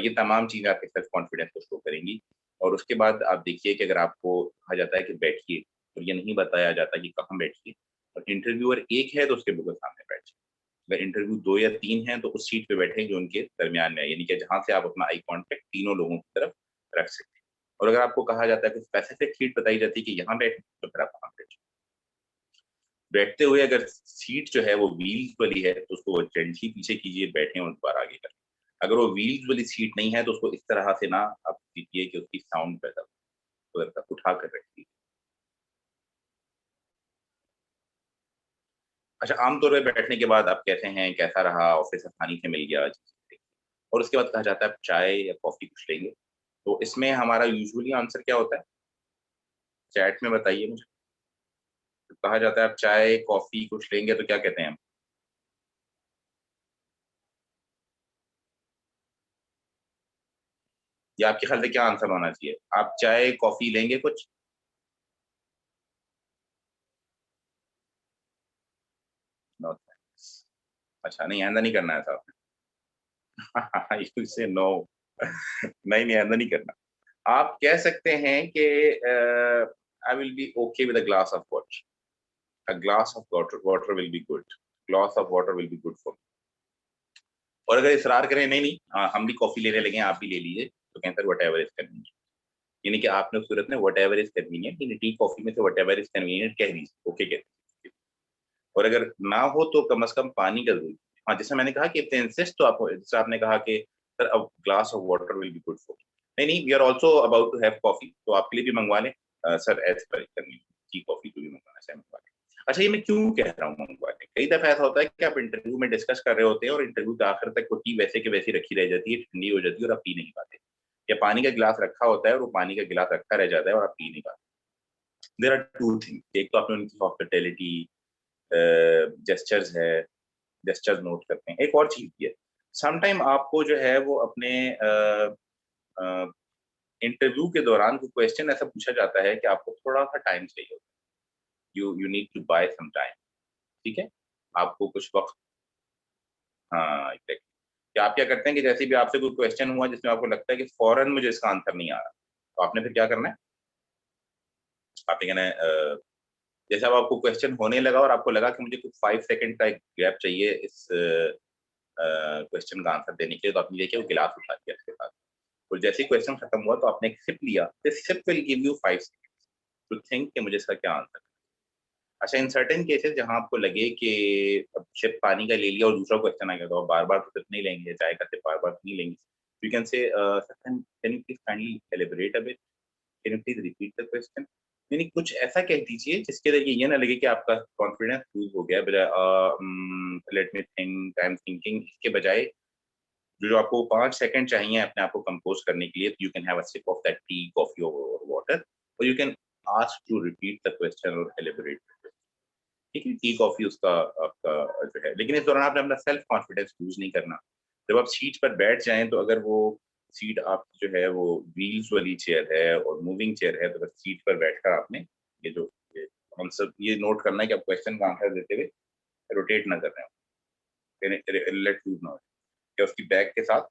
ये तमाम चीजें आपके सेल्फ कॉन्फिडेंस को शो करेंगी. और उसके बाद आप देखिए कि अगर आपको कहा जाता है कि बैठिए और ये नहीं बताया जाता कि कहाँ बैठिए, और इंटरव्यूअर एक है तो उसके बिल्कुल सामने बैठिए. अगर इंटरव्यू 2 या 3 हैं तो उस सीट पे बैठे जो उनके दरमियान में है, यानी कि जहां से आप अपना आई कांटेक्ट तीनों लोगों की तरफ रख सकते हैं. और अगर आपको कहा जाता है कि स्पेसिफिक सीट बताई जाती है कि यहाँ बैठे, तो फिर आप वहां बैठे. बैठते हुए अगर सीट जो है वो व्हील्स वाली है तो उसको जेंटली पीछे कीजिए, बैठे और दोबारा आगे करें. अगर वो व्हील्स वाली सीट नहीं है तो उसको इस तरह से ना आप कीजिए कि उसकी साउंड पैदा हो, तो उठा कर रखिए. अच्छा, आमतौर पर बैठने के बाद आप कहते हैं कैसा रहा, ऑफिस आसानी से मिल गया, और उसके बाद कहा जाता है आप चाय या कॉफी कुछ लेंगे. तो इसमें हमारा यूजुअली आंसर क्या होता है? चैट में बताइए मुझे. तो कहा जाता है आप चाय कॉफी कुछ लेंगे तो क्या कहते हैं हम? या आपके ख्याल से क्या आंसर होना चाहिए? आप चाय कॉफी लेंगे कुछ? No thanks. अच्छा, नहीं आइंदा नहीं करना है साहब. यू से नो. नहीं नहीं, आइंदा नहीं करना. आप कह सकते हैं कि I will be okay with a glass of water. A glass of water will be good. Glass of water will be good for. और अगर इसरार करें नहीं नहीं हम भी कॉफी लेने लगे, आप भी ले लीजिए, तो कहते हैं वट एवर इज कन्वीनियंट. यानी कि आपने उस सूरत में वट एवर इज कन्वीनियंट, यानी टी कॉफी में से वट एवर इज कन्वीनियंट कह दीजिए, ओके कह दीजिए. और अगर ना हो तो कम से कम पानी का जरूर. हाँ, जैसे मैंने कहा कि इंसिस्ट, तो आप जैसे आपने कहा कि sir a glass of water will be good for. नहीं नहीं, we are also about to have coffee, तो आपके लिए भी मंगवा लें sir as per convenient. Tea coffee जो भी मंगवाना चाहे मंगवा लें। अच्छा, ये मैं क्यों कह रहा हूँ मंगवा लें? कई दफा ऐसा होता है कि आप इंटरव्यू में डिस्कस कर रहे होते हैं और इंटरव्यू के आखिर तक वो टी वैसे की वैसी रखी रह जाती है, ठंडी हो जाती है और आप पी नहीं पाते, या पानी का गिलास रखा होता है और वो पानी का गिलास रखा रह जाता है और आप पी नहीं पाते। देयर आर टू थिंग्स, एक तो आपने उनकी हॉस्पिटैलिटी जेस्चर्स है, जेस्चर्स नोट करते हैं। एक और चीज भी है, समटाइम आपको जो है वो अपने इंटरव्यू के दौरान कोई क्वेश्चन ऐसा पूछा जाता है कि आपको थोड़ा सा टाइम चाहिए होता है, you need to buy some time, ठीक है, आपको कुछ वक्त, हाँ एग्जैक्टली। कि आप क्या करते हैं कि जैसे भी आपसे कोई क्वेश्चन हुआ जिसमें आपको लगता है कि फौरन मुझे इसका आंसर नहीं आ रहा, तो आपने फिर क्या करना है, आपने कहना है जैसे अब आपको क्वेश्चन होने लगा और आपको लगा कि मुझे कुछ 5 सेकंड का एक गैप चाहिए इस क्वेश्चन का आंसर देने के लिए, तो आपने देखिए वो गिलास उठा दिया इसके साथ, और जैसे ही क्वेश्चन खत्म हुआ तो आपने एक सिप लिया, this sip will give you 5 second to think कि मुझे इसका क्या आंसर। अच्छा, इन सर्टेन केसेस जहां आपको लगे कि अब सिप पानी का ले लिया और दूसरा क्वेश्चन आ गया, तो आप बार बार तो सिप नहीं लेंगे, चाय का सिप बार बार नहीं लेंगे, you can say can you please kindly elaborate a bit, can you please repeat the question, यानी कुछ ऐसा कह दीजिए जिसके जरिए ये ना लगे कि आपका कॉन्फिडेंस लूज हो गया, बजाय let me think, I am thinking, इसके बजाय जो जो आपको 5 सेकंड चाहिए अपने आप को कंपोज करने के लिए, you can have a sip of that tea, coffee और वाटर, और you can ask to repeat the question और एलिबरेट, ठीक है, टी कॉफी उसका आपका जो है, लेकिन इस दौरान आपने अपना सेल्फ कॉन्फिडेंस लूज नहीं करना। जब आप सीट पर बैठ जाएं तो अगर वो सीट आपकी जो है वो व्हील्स वाली चेयर है और मूविंग चेयर है, तो बस सीट पर बैठकर आपने ये जो ये आंसर ये नोट करना है कि आप क्वेश्चन का आंसर देते हुए रोटेट ना कर रहे हो, लेट लूज ना हो, या उसकी बैक के साथ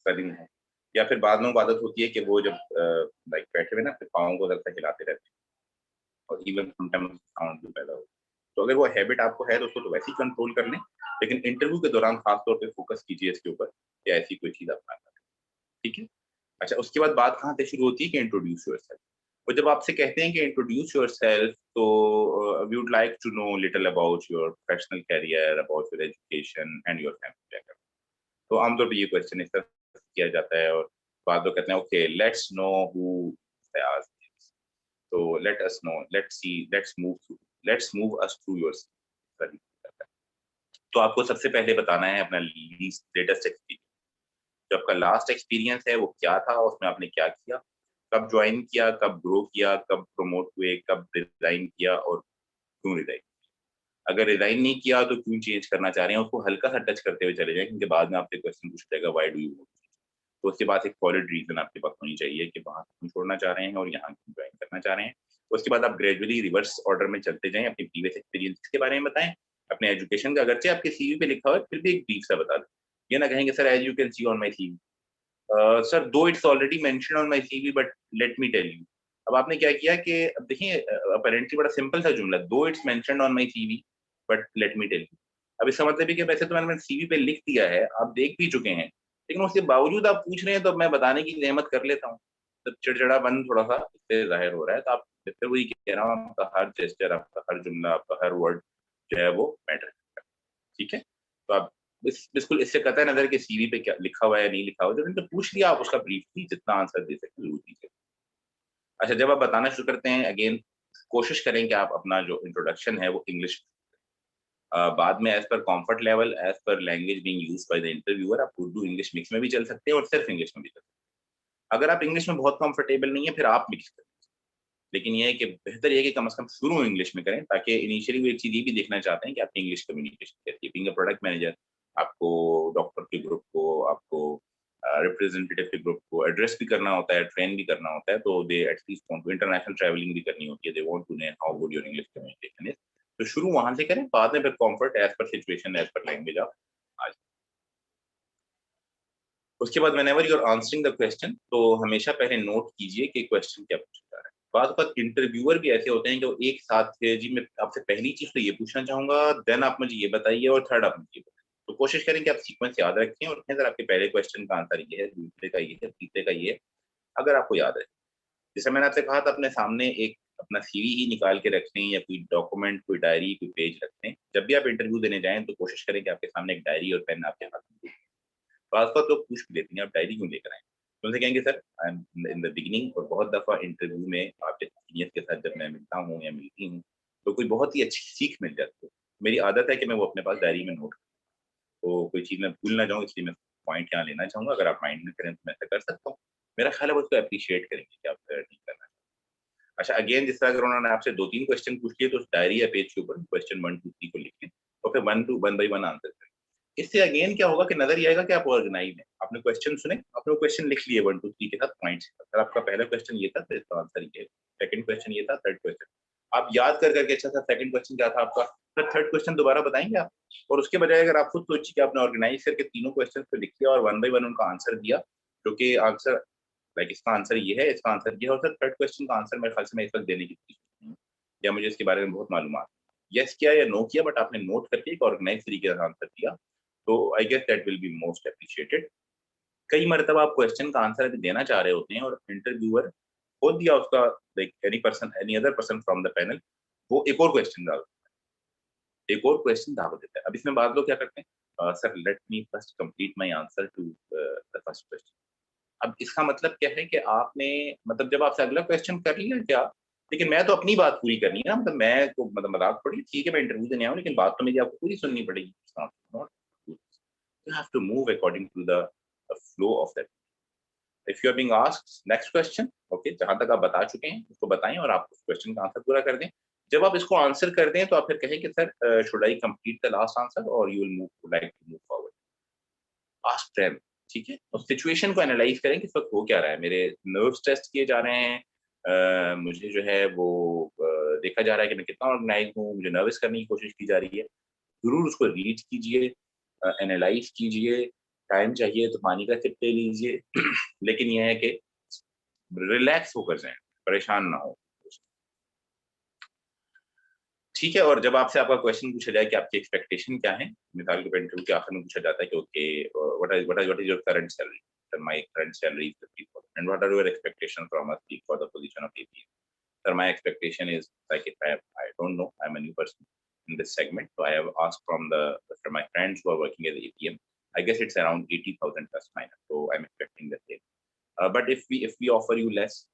सलिंग है, या फिर बाद में वो आदत होती है कि वो जब लाइक बैठे हुए ना फिर पाँव को दरअसल हिलाते रहते हैं और इवन समटाइम्स साउंड भी पैदा हो, तो अगर वो हैबिट आपको है तो उसको तो वैसे ही कंट्रोल कर लें, लेकिन इंटरव्यू के दौरान खास तौर पे फोकस कीजिए इसके ऊपर कि ऐसी कोई चीज आप ना करें, ठीक है। अच्छा, उसके बाद बात कहाँ से शुरू होती है कि इंट्रोड्यूस योरसेल्फ, और जब आपसे कहते हैं कि इंट्रोड्यूस योरसेल्फ, तो we would like to know little about your professional career, about your education and your family background, तो आमतौर पर ये क्वेश्चन इस तरह किया जाता है, और बाद में कहते हैं okay let's know who Fayaz, so let us know, let's see, let's move us through your study। तो आपको सबसे पहले बताना है अपना लेटेस्ट एक्सपीरियंस, जो आपका लास्ट एक्सपीरियंस है वो क्या था, उसमें आपने क्या किया, कब ज्वाइन किया, कब ग्रो किया, कब प्रमोट हुए, कब रिजाइन किया और क्यों रिजाइन, अगर रिजाइन नहीं किया तो क्यों चेंज करना चाह रहे हैं, उसको हल्का सा टच करते हुए चले जाएं, क्योंकि बाद में आपसे क्वेश्चन पूछ जाएगा व्हाई डू यू, तो उसके बाद एक सॉलिड रीजन आपके पास होनी चाहिए कि वहाँ क्यों छोड़ना चाह रहे हैं और यहाँ क्यों ज्वाइन करना चाह रहे हैं। उसके बाद आप ग्रेजुअली रिवर्स ऑर्डर में चलते जाएं, अपनी प्रीवियस एक्सपीरियंस के बारे में बताएं, अपने एजुकेशन का अगरचे आपके सीवी पे लिखा हुआ है फिर भी एक ब्रीफ सा बता दें, ये ना कहेंगे sir as you can see on my CV, sir though it's already mention on my CV but let me tell you. अब आपने क्या किया कि अब देखिए अपेरेंटली बड़ा सिंपल सा जुमला, though it's mention on my CV but let me tell you, अब इसका मतलब है कि वैसे तो मैंने सीवी पे लिख दिया है, आप देख भी चुके हैं, लेकिन उसके बावजूद आप पूछ रहे हैं, तो मैं बताने की जहमत कर लेता हूँ, तो चिड़चिड़ापन थोड़ा सा इससे जाहिर हो रहा है, तो आप फिर वही कह रहा हूँ, आपका हर जेस्चर, आपका हर जुमला, आपका हर वर्ड जो है वो मैटर करता है, ठीक है। तो आप बिल्कुल इससे कतई नजर के सीवी पे क्या लिखा हुआ है या नहीं लिखा हुआ, जब इनको पूछ लिया आप उसका ब्रीफली जितना आंसर दे सकते जरूर दीजिए। अच्छा, जब आप बताना शुरू करते हैं अगेन कोशिश करें कि आप अपना जो इंट्रोडक्शन है वो इंग्लिश, बाद में as per comfort level, as per language being used by the interviewer, आप उर्दू इंग्लिश मिक्स में भी चल सकते हैं और सिर्फ इंग्लिश में भी चल सकते हैं। अगर आप इंग्लिश में बहुत कंफर्टेबल नहीं है फिर आप मिक्स करें, लेकिन ये है कि बेहतर ये है कि कम से कम शुरू इंग्लिश में करें, ताकि इनिशियली वो एक चीज ये भी देखना चाहते हैं कि आपकी इंग्लिश कम्युनिकेशन कैसी है, बीइंग अ प्रोडक्ट मैनेजर, आपको डॉक्टर के ग्रुप को, आपको रिप्रेजेंटेटिव के ग्रुप को एड्रेस भी करना होता है, ट्रेन भी करना होता है, तो they at least want to, international travelling भी करनी होती है, they want to know how good your English communication is, तो शुरू वहां से करें, बाद में फिर comfort as per situation, as per language आप आ जाए। उसके बाद whenever you are answering the question, तो हमेशा पहले नोट कीजिए कि क्वेश्चन क्या पूछा जा रहा है। बाद बात इंटरव्यूअर भी ऐसे होते हैं कि वो एक साथ जी मैं आपसे पहली चीज तो ये पूछना चाहूंगा, देन आप मुझे ये बताइए और थर्ड आप मुझे ये बताइए, तो कोशिश करें कि आप सीक्वेंस याद रखें और कहें सर आपके पहले क्वेश्चन का आंसर ये है, दूसरे का ये है, तीसरे का ये है, अगर आपको याद है। जैसे मैंने आपसे कहा था अपने सामने एक अपना सीवी ही निकाल के रख लें, या कोई डॉक्यूमेंट, कोई डायरी, कोई पेज रख लें, जब भी आप इंटरव्यू देने जाएं तो कोशिश करें कि आपके सामने एक डायरी और पेन आपके हाथ में। आसपास लोग पूछ भी लेते हैं आप डायरी क्यों लेकर आए, तो उनसे कहेंगे sir I am in the beginning, और बहुत दफा इंटरव्यू में आप जब सीनियर के साथ जब मैं मिलता हूँ या मिलती हूँ तो कोई बहुत ही अच्छी सीख मिल जाती है। मेरी आदत है कि मैं वो अपने पास डायरी में नोट, तो कोई चीज़ मैं भूल ना जाऊँ इसलिए मैं पॉइंट यहाँ लेना चाहूँगा। अगर आप माइंड में करें तो मैं ऐसा कर सकता हूँ। मेरा ख़्याल है वो उसको एप्रिशिएट करेंगे कि आप नहीं करना। अच्छा अगेन जिस तरह अगर उन्होंने आपसे 2-3 क्वेश्चन पूछ लिए तो उस डायरी या पेज के ऊपर क्वेश्चन 1, 2, 3 को लिख लें और फिर 1 बाय 1 आंसर करें। इससे अगेन क्या होगा कि नज़र ये आएगा कि आप ऑर्गेनाइज़ हैं। आपने क्वेश्चन सुने, आपने वो क्वेश्चन लिख लिए 1, 2, 3 के साथ पॉइंट्स। अगर आपका पहला क्वेश्चन ये था तो इसका आंसर ये है। सेकंड क्वेश्चन ये था, थर्ड क्वेश्चन आप याद कर करके अच्छा था सेकंड क्वेश्चन क्या था आपका, फिर थर्ड क्वेश्चन दोबारा बताएँगे आप? और उसके बजाय अगर आप खुद सोचिए कि आपने ऑर्गेनाइज़ करके तीनों क्वेश्चन को लिख लिया और 1 बाय 1 उनका आंसर दिया, जो कि आंसर लाइक इसका आंसर ये है, इसका आंसर ये है और सर थर्ड क्वेश्चन का आंसर मेरे ख्याल से मैं इस वक़्त देने की कोशिश कर रही हूँ या मुझे इसके बारे में बहुत मालूमात है। येस किया या नो किया बट आपने नोट करके एक ऑर्गेनाइज़ तरीके से आंसर दिया, तो I guess that will be most appreciated. कई मर्तबा आप क्वेश्चन का आंसर अभी देना चाह रहे होते हैं और इंटरव्यूअर खोल दिया उसका like any other person from the panel वो एक और क्वेश्चन डाल एक और क्वेश्चन डाल देता है। अब इसमें बाद लोग क्या करते हैं sir let me first complete my answer to the first question. अब इसका मतलब क्या है कि आपने मतलब जब आपसे अगला क्वेश्चन कर लिया क्या, लेकिन मैं तो अपनी बात पूरी करनी है ना, मतलब मैं तो मतलब मजाक थोड़ी ठीक है मैं इंटरव्यू देने आऊँ लेकिन बात तो मेरी आपको पूरी सुननी पड़ेगी। Not you have to move according to the flow of that. If you are being asked next question okay जहां तक आप बता चुके हैं उसको बताएं और आप उस क्वेश्चन का आंसर पूरा कर दें। जब आप इसको आंसर कर दें तो आप फिर कहें कि sir should I complete the last answer और you will move like to move forward. Ask them, ठीक है? और सिचुएशन को एनालाइज़ करें कि इस वक़्त हो क्या रहा है? मेरे नर्व्स टेस्ट किए जा रहे हैं, मुझे जो है वो देखा जा रहा है कि मैं कितना ऑर्गनाइज़्ड हूँ, मुझे नर्वस करने की कोशिश की जा रही है। ज़रूर उसको रीड कीजिए, एनालाइज़ कीजिए, टाइम चाहिए तो पानी का सिप ले लीजिए, लेकिन ये है कि रिलैक्स होकर जाएँ, परेशान ना हों। ठीक है और जब आपसे आपका क्वेश्चन पूछा जाए कि आपकी एक्सपेक्टेशन क्या है? मिसाल के इंटरव्यू के आखिर में पूछा जाता है कि okay what is your current salary? Sir my current salary is 50,000 and what are your expectation from us for the position of APM? Sir, my expectation is like if I don't know, I'm a new person in this segment, so I have asked from my friends who are working as APM. I guess it's around 80,000 plus minus, so I'm expecting the same. But if we offer you less,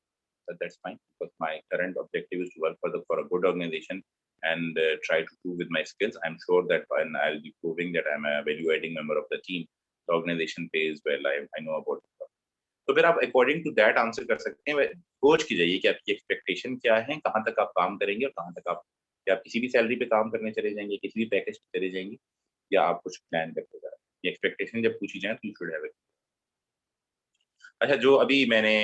that's fine because my current objective is to work for a good organization and try to prove with my skills. I'm sure that when I'll be proving that I'm a value-adding member of the team, the organization pays well. I know about it. तो फिर आप according to that answer कर सकते हैं। सोच के जाइए कि आपकी एक्सपेक्टेशन क्या है, कहाँ तक आप काम करेंगे और कहाँ तक आप क्या आप किसी भी सैलरी पे काम करने चले जाएँगे, किसी भी पैकेज पे चले जाएँगे या आप कुछ प्लान करके जा रहे हैं। ये एक्सपेक्टेशन जब पूछी जाए तो यू शुड हैव इट। अच्छा जो अभी मैंने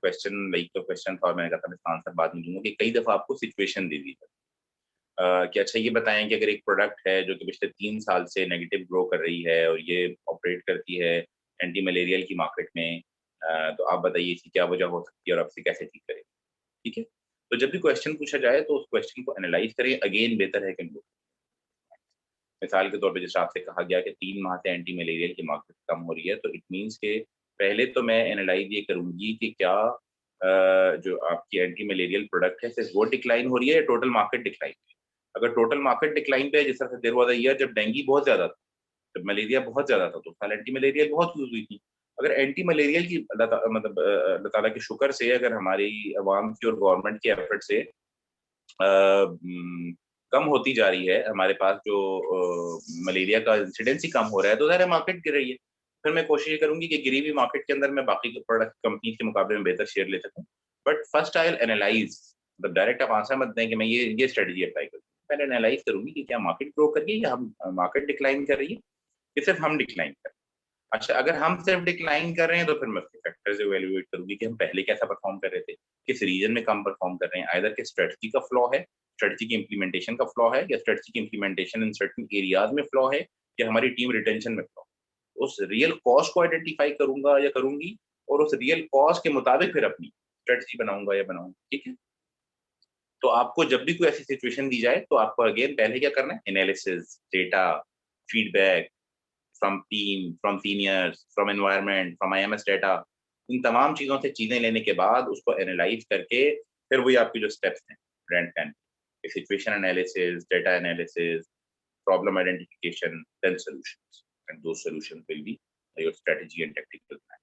क्वेश्चन लाइक का क्वेश्चन था और मैंने कहा था मैं इसका आंसर बाद में दूँगा कि कई दफ़ा आपको सिचुएशन दे दी जाती है। कि अच्छा ये बताएँ कि अगर एक प्रोडक्ट है जो कि पिछले 3 साल से नेगेटिव ग्रो कर रही है और ये ऑपरेट करती है एंटी मलेरियल की मार्केट में तो आप बताइए इसकी क्या वजह हो सकती है और आप इसे कैसे ठीक करेंगे? ठीक है? तो जब भी क्वेश्चन पूछा जाए तो उस क्वेश्चन को एनालाइज़ करें अगेन बेहतर है कि नो। मिसाल के तौर पे जैसे आपसे कहा गया कि 3 माह से एंटी मलेरियल की मार्केट कम हो रही है, तो इट मीन्स के पहले तो मैं एनालाइज़ ये करूँगी कि क्या जो आपकी एंटी मलेरियल प्रोडक्ट है, सिर्फ़ वो डिक्लाइन हो रही है या टोटल मार्केट डिक्लाइन है? अगर टोटल मार्केट डिक्लाइन पे है, जिस तरह से देयर वाज़ अ ईयर जब डेंगू बहुत ज़्यादा था, जब मलेरिया बहुत ज़्यादा था, तो उस साल एंटी मलेरियल बहुत यूज़ हुई थी। अगर एंटी मलेरियल की अल्लाह ताला के शुक्र से अगर हमारी अवाम की और गवर्नमेंट के एफर्ट से कम होती जा रही है, हमारे पास जो मलेरिया का इंसिडेंस ही कम हो रहा है, तो ज़ाहिर है मार्केट गिर रही है। फिर मैं कोशिश ये करूँगी कि गिरी हुई मार्केट के अंदर मैं बाकी के प्रोडक्ट कंपनीज़ के मुकाबले में बेहतर शेयर ले सकूँ। But first I will analyse मतलब डायरेक्ट आप आंसर मत दें कि मैं ये स्ट्रेटजी अप्लाई करूँ। पहले एनालाइज़ करूँगी कि क्या मार्केट ग्रो कर रही है या हम मार्केट डिक्लाइन कर रही है, कि सिर्फ हम डिक्लाइन कर रहे हैं। अच्छा, अगर हम सिर्फ डिक्लाइन कर रहे हैं, तो फिर मैं उसके फैक्टर्स इवैल्यूएट करूँगी कि हम पहले कैसा परफ़ॉर्म कर रहे थे, किस रीजन में कम परफ़ॉर्म कर रहे हैं, आइदर कि स्ट्रैटेजी का फ्लॉ है, स्ट्रैटेजी की इम्प्लीमेंटेशन का फ्लॉ है या स्ट्रैटेजी की इम्प्लीमेंटेशन इन सर्टेन एरियाज़ में फ्लॉ है या हमारी टीम रिटेंशन में फ्लॉ है। उस रियल कॉज़ को आइडेंटिफ़ाई करूँगा या करूँगी और उस रियल कॉज़ के मुताबिक फिर अपनी स्ट्रैटेजी बनाऊँगा या बनाऊँगी, ठीक है? तो आपको जब भी कोई ऐसी सिचुएशन दी जाए, तो आपको अगेन पहले क्या करना है, analysis, data, feedback from team, from seniors, from environment, from IMS data, इन तमाम चीज़ों से चीज़ें लेने के बाद उसको एनालाइज़ करके फिर वही आपके जो स्टेप्स हैं grand plan, situation analysis, data analysis, problem identification, then solutions and those solutions will be your strategy and tactical plan.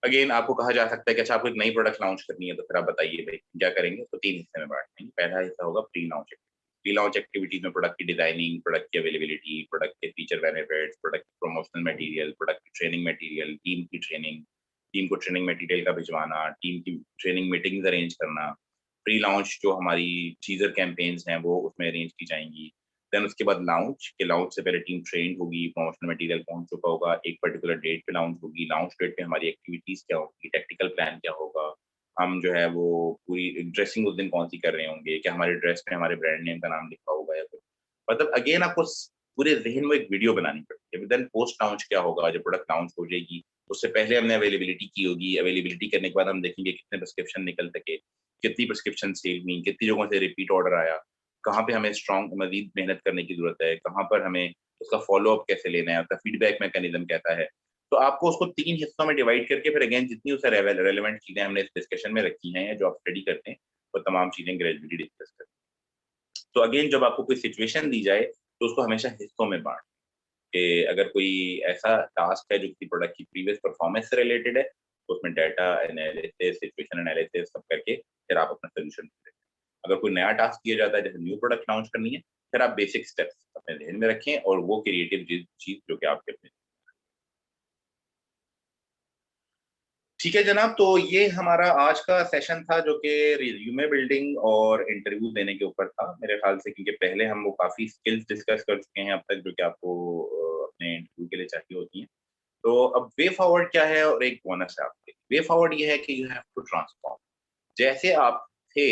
अगेन आपको कहा जा सकता है कि अच्छा आपको एक नई प्रोडक्ट लॉन्च करनी है, तो फिर आप बताइए भाई क्या करेंगे। तो 3 हिस्से में बांट देंगे। पहला हिस्सा होगा pre launch activity. Pre launch activities में प्रोडक्ट की डिजाइनिंग, प्रोडक्ट की अवेलेबिलिटी, प्रोडक्ट के feature benefits, product promotional material, product की ट्रेनिंग मटेरियल, टीम की ट्रेनिंग, टीम को ट्रेनिंग मटेरियल का भिजवाना, टीम की ट्रेनिंग मीटिंग्स अरेंज करना, प्री लॉन्च जो हमारी टीजर कैंपेन्स हैं वो उसमें अरेंज की जाएंगी। देन उसके बाद लॉन्च के लॉन्च से पहले टीम ट्रेंड होगी, प्रमोशनल मटेरियल पहुंच चुका होगा, एक पर्टिकुलर डेट पे लॉन्च होगी, लॉन्च डेट पे हमारी एक्टिविटीज क्या होगी, टेक्निकल प्लान क्या होगा, हम जो है वो पूरी ड्रेसिंग उस दिन कौन सी कर रहे होंगे, क्या हमारे ड्रेस में हमारे ब्रांड नेम का नाम लिखा होगा या कुछ, मतलब अगेन आपको पूरे जहन में एक वीडियो बनानी पड़ती है। देन पोस्ट लॉन्च क्या होगा, जब प्रोडक्ट लॉन्च हो जाएगी उससे पहले हमने अवेलेबिलिटी की होगी, अवेलेबिलिटी करने के बाद हम देखेंगे कितने प्रिस्क्रिप्शन निकल सके, कितनी प्रिस्क्रिप्शन सेल हुई, कितनी जगहों से रिपीट ऑर्डर आया, कहाँ पे हमें स्ट्रॉन्ग मजीद मेहनत करने की जरूरत है, कहाँ पर हमें उसका फॉलो अप कैसे लेना है, उसका फीडबैक मैकेनिज्म कैसा है। तो आपको उसको 3 हिस्सों में डिवाइड करके फिर अगेन जितनी उसे रेलेवेंट चीजें हमने इस डिस्कशन में रखी हैं, जो आप स्टडी करते हैं, वो तमाम चीजें ग्रेजुअली डिस्कस करते हैं। तो अगेन जब आपको कोई सिचुएशन दी जाए तो उसको हमेशा हिस्सों में बांट कि अगर कोई ऐसा टास्क है जो किसी प्रोडक्ट की प्रीवियस परफॉर्मेंस से रिलेटेड है, तो उसमें डाटा एनालिसिस, सिचुएशन एनालिसिस सब करके फिर आप अपना सोल्यूशन देते हैं। अगर कोई नया टास्क दिया जाता है, जैसे न्यू प्रोडक्ट लॉन्च करनी है, फिर आप बेसिक स्टेप्स अपने ध्यान में रखें और वो क्रिएटिव चीज जो कि आपके अपने। ठीक है जनाब, तो ये हमारा आज का सेशन था जो कि रिज्यूमे बिल्डिंग और इंटरव्यू देने के ऊपर था मेरे ख्याल से, क्योंकि पहले हम वो काफी स्किल्स डिस्कस कर चुके हैं अब तक जो कि आपको अपने इंटरव्यू के लिए चाहिए होती हैं। तो अब वे फॉरवर्ड क्या है और एक बोनस है आपके वे फॉरवर्ड ये है कि यू हैव टू ट्रांसफॉर्म। जैसे आप थे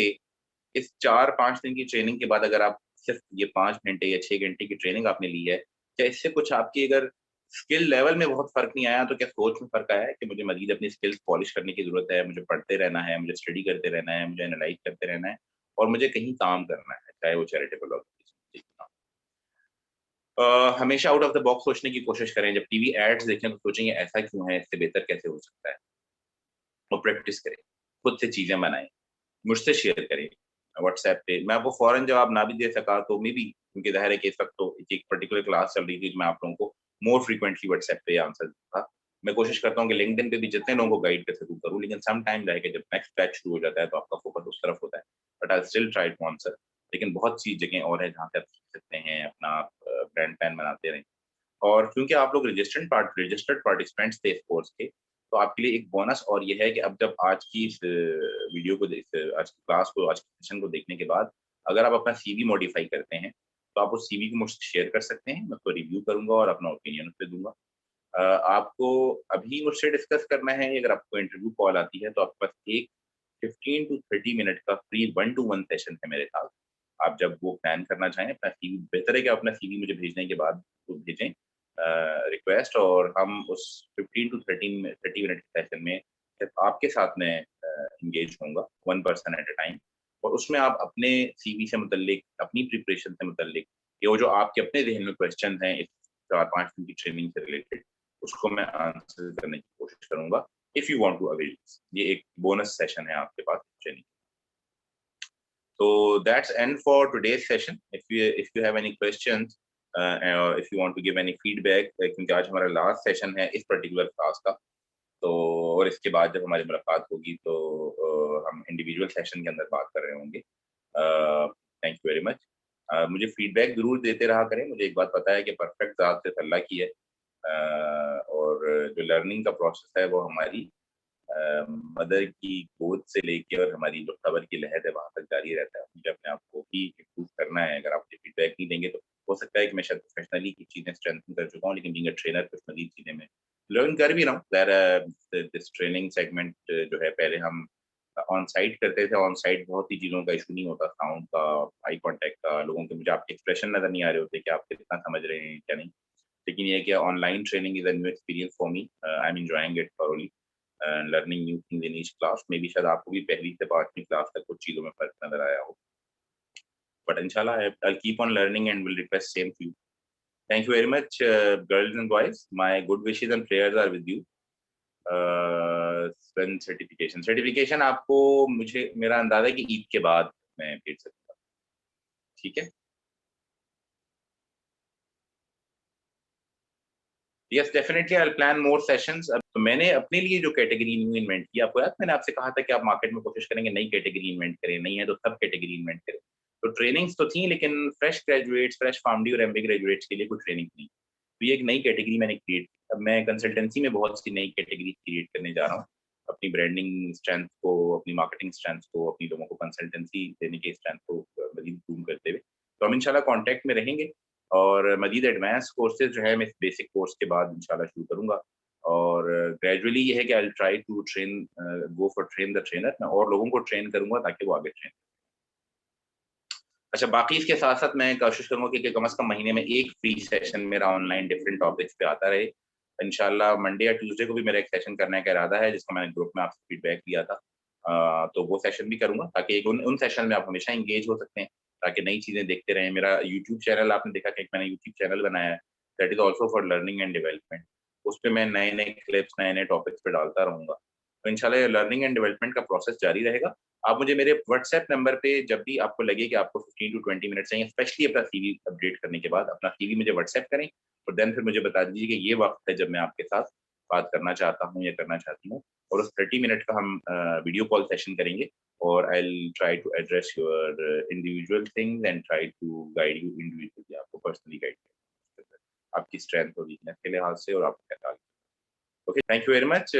इस 4-5 दिन की ट्रेनिंग के बाद, अगर आप सिर्फ ये 5 घंटे या 6 घंटे की ट्रेनिंग आपने ली है, क्या इससे कुछ आपकी अगर स्किल लेवल में बहुत फर्क नहीं आया, तो क्या सोच में फर्क आया है कि मुझे मजीद अपनी स्किल्स पॉलिश करने की जरूरत है, मुझे पढ़ते रहना है, मुझे स्टडी करते रहना है, मुझे एनालाइज करते रहना है और मुझे कहीं काम करना है, चाहे वो चैरिटेबल ऑर्गेनाइजेशन। हमेशा आउट ऑफ द बॉक्स सोचने की कोशिश करें। जब टीवी एड्स देखें तो सोचेंगे ऐसा क्यों है, इससे बेहतर कैसे हो सकता है, और प्रैक्टिस करें, खुद से चीजें बनाएं, मुझसे शेयर करें व्हाट्सएप पे। मैं आपको फौरन जवाब ना भी दे सका तो मे बी, क्योंकि ज़ाहिर है कि इस वक्त तो एक पर्टिकुलर क्लास चल रही थी, तो मैं आप लोगों को मोर फ्रीक्वेंटली व्हाट्सएप पे आंसर दूंगा। मैं कोशिश करता हूँ कि लिंक्डइन पे भी जितने लोगों को गाइड कर सकूँ करूँ, लेकिन सम टाइम जाएगा जब नेक्स्ट बैच शुरू हो जाता है तो आपका फोकस उस तरफ होता है, but I still try to answer. लेकिन बहुत सी जगह और है जहाँ पे आप सीख सकते हैं, अपना ब्रांड प्लान बनाते रहें। और क्योंकि आप लोग रजिस्टर्ड पार्टिसिपेंट्स थे इस कोर्स के, तो आपके लिए एक बोनस और ये है कि अब जब आज की इस वीडियो को आज की क्लास को, आज के सेशन को देखने के बाद अगर आप अपना सीवी मॉडिफाई करते हैं, तो आप उस सीवी को मुझसे शेयर कर सकते हैं, मैं उसको रिव्यू करूंगा और अपना ओपिनियन उस पर दूंगा। आपको अभी मुझसे डिस्कस करना है, अगर आपको इंटरव्यू कॉल आती है तो आपके पास एक 15 to 30 मिनट का फ्री 1-to-1 सेशन है मेरे साथ। आप जब वो प्लान करना चाहें अपना सीवी, बेहतर है कि अपना सीवी मुझे भेजने के बाद वो भेजें रिक्वेस्ट, और हम उस 15 to 30 मिनट के सेशन में सिर्फ आपके साथ में इंगेज होऊंगा, 1 पर्सन एट अ टाइम। और उसमें आप अपने सीवी से मुतल्लिक, अपनी प्रिपरेशन से मुतल्लिक, ये वो जो आपके अपने जहन में क्वेश्चन हैं इस 4-5 दिन की ट्रेनिंग से रिलेटेड, उसको मैं आंसर करने की कोशिश करूंगा। If you want to avail, ये एक बोनस सेशन है आपके पास training. So that's end for today's session. If you have any questions, or if you want to give any feedback, क्योंकि आज हमारा लास्ट सेशन है इस पर्टिकुलर क्लास का, तो और इसके बाद जब हमारी मुलाकात होगी तो हम इंडिविजुअल सेशन के अंदर बात कर रहे होंगे। Thank you very much. मुझे फीडबैक जरूर देते रहा करें। मुझे एक बात पता है कि परफेक्ट ज़ात सिर्फ अल्लाह की है, और जो लर्निंग का प्रोसेस है वो हमारी मदर की गोद से लेके और हमारी जो खबर की लहर है वहां तक जारी रहता है। मुझे अपने आप को ही इम्प्रूव करना है। अगर आप मुझे फीडबैक नहीं देंगे तो हो सकता है कि मैं शायद प्रोफेशनली कुछ चीजें स्ट्रेंथन कर चुका हूँ, लेकिन बीइंग अ ट्रेनर कुछ मजीद चीजें मैं लर्न कर भी रहा हूँ। दिस ट्रेनिंग सेगमेंट जो है, पहले हम ऑन साइट करते थे। ऑन साइट बहुत ही चीज़ों का इशू नहीं होता, साउंड का, आई कांटेक्ट का, लोगों के मुझे आपके एक्सप्रेशन नजर नहीं आ रहे होते कि आप कितना समझ रहे हैं क्या नहीं। लेकिन ये है कि online training is a new experience for me. I am enjoying it thoroughly, learning new things in each class. May be शायद आपको भी पहली से 5वीं क्लास तक कुछ चीज़ों में फ़र्क नज़र आया हो, बट इंशाल्लाह I'll keep on learning and will request same to you. Thank you very much, girls and boys. My good wishes and prayers are with you. When certification आपको, मुझे मेरा अंदाज़ा है कि ईद के बाद मैं भेज सकता हूँ। ठीक है? Yes definitely I will plan more sessions. अब तो मैंने अपने लिए जो कैटेगरी न्यू इन्वेंट किया, आपको याद मैंने आपसे कहा था कि आप मार्केट में कोशिश करेंगे नई कैटेगरी इन्वेंट करें, नहीं है तो सब कैटेगरी इन्वेंट करें। तो ट्रेनिंग्स तो थी, लेकिन फ्रेश ग्रेजुएट्स, फ्रेश फार्मडी और एमबीए ग्रेजुएट्स के लिए कोई ट्रेनिंग नहीं। तो ये एक नई कैटेगरी मैंने क्रिएट की। अब मैं कंसल्टेंसी में बहुत सी नई कैटेगरी क्रिएट करने जा रहा हूँ, अपनी ब्रांडिंग स्ट्रेंथ को, अपनी मार्केटिंग स्ट्रेंथ को, अपनी लोगों को कंसल्टेंसी देने के स्ट्रेंथ को मजीद इम्प्रूव करते हुए। तो हम इंशाल्लाह कॉन्टैक्ट में रहेंगे और मजीद एडवांस कोर्सेज जो है मैं इस बेसिक कोर्स के बाद इंशाल्लाह शुरू करूंगा। और ग्रेजुअली ये है कि I will try to train, go for train the trainer. मैं और लोगों को ट्रेन करूंगा ताकि वो आगे ट्रेन। अच्छा, बाकी इसके साथ-साथ मैं कोशिश करूँगा कि कम से कम महीने में एक फ्री सेशन मेरा ऑनलाइन डिफरेंट टॉपिक्स पे आता रहे। इंशाल्लाह मंडे या ट्यूसडे को भी मेरा एक सेशन करने का इरादा है, जिसका मैंने ग्रुप में आपसे फीडबैक दिया था। तो वो सेशन भी करूँगा ताकि एक उन सेशन में आप हमेशा एंगेज हो सकते हैं, ताकि नई चीज़ें देखते रहें। मेरा यूट्यूब चैनल आपने देखा कि एक मैंने यूट्यूब चैनल बनाया है, that is also for learning and development. उसपे मैं नए-नए क्लिप्स, नए-नए टॉपिक्स पे डालता रहूँगा। तो इंशाल्लाह ये लर्निंग एंड डेवलपमेंट का प्रोसेस जारी रहेगा। आप मुझे मेरे व्हाट्सएप नंबर पे जब भी आपको लगे कि आपको 15 टू 20 मिनट चाहिए, स्पेशली अपना सीवी अपडेट करने के बाद, अपना सीवी मुझे व्हाट्सएप करें और देन फिर मुझे बता दीजिए कि ये वक़्त है जब मैं आपके साथ बात करना चाहता हूँ या करना चाहती हूँ। और उस 30 मिनट का हम वीडियो कॉल सेशन करेंगे और I will try to address your individual things and try to guide you individually, आपको पर्सनली गाइड करेंगे आपकी स्ट्रेंथ और वीकनेस के लिहाज से और आपको क्या। Okay, thank you very much.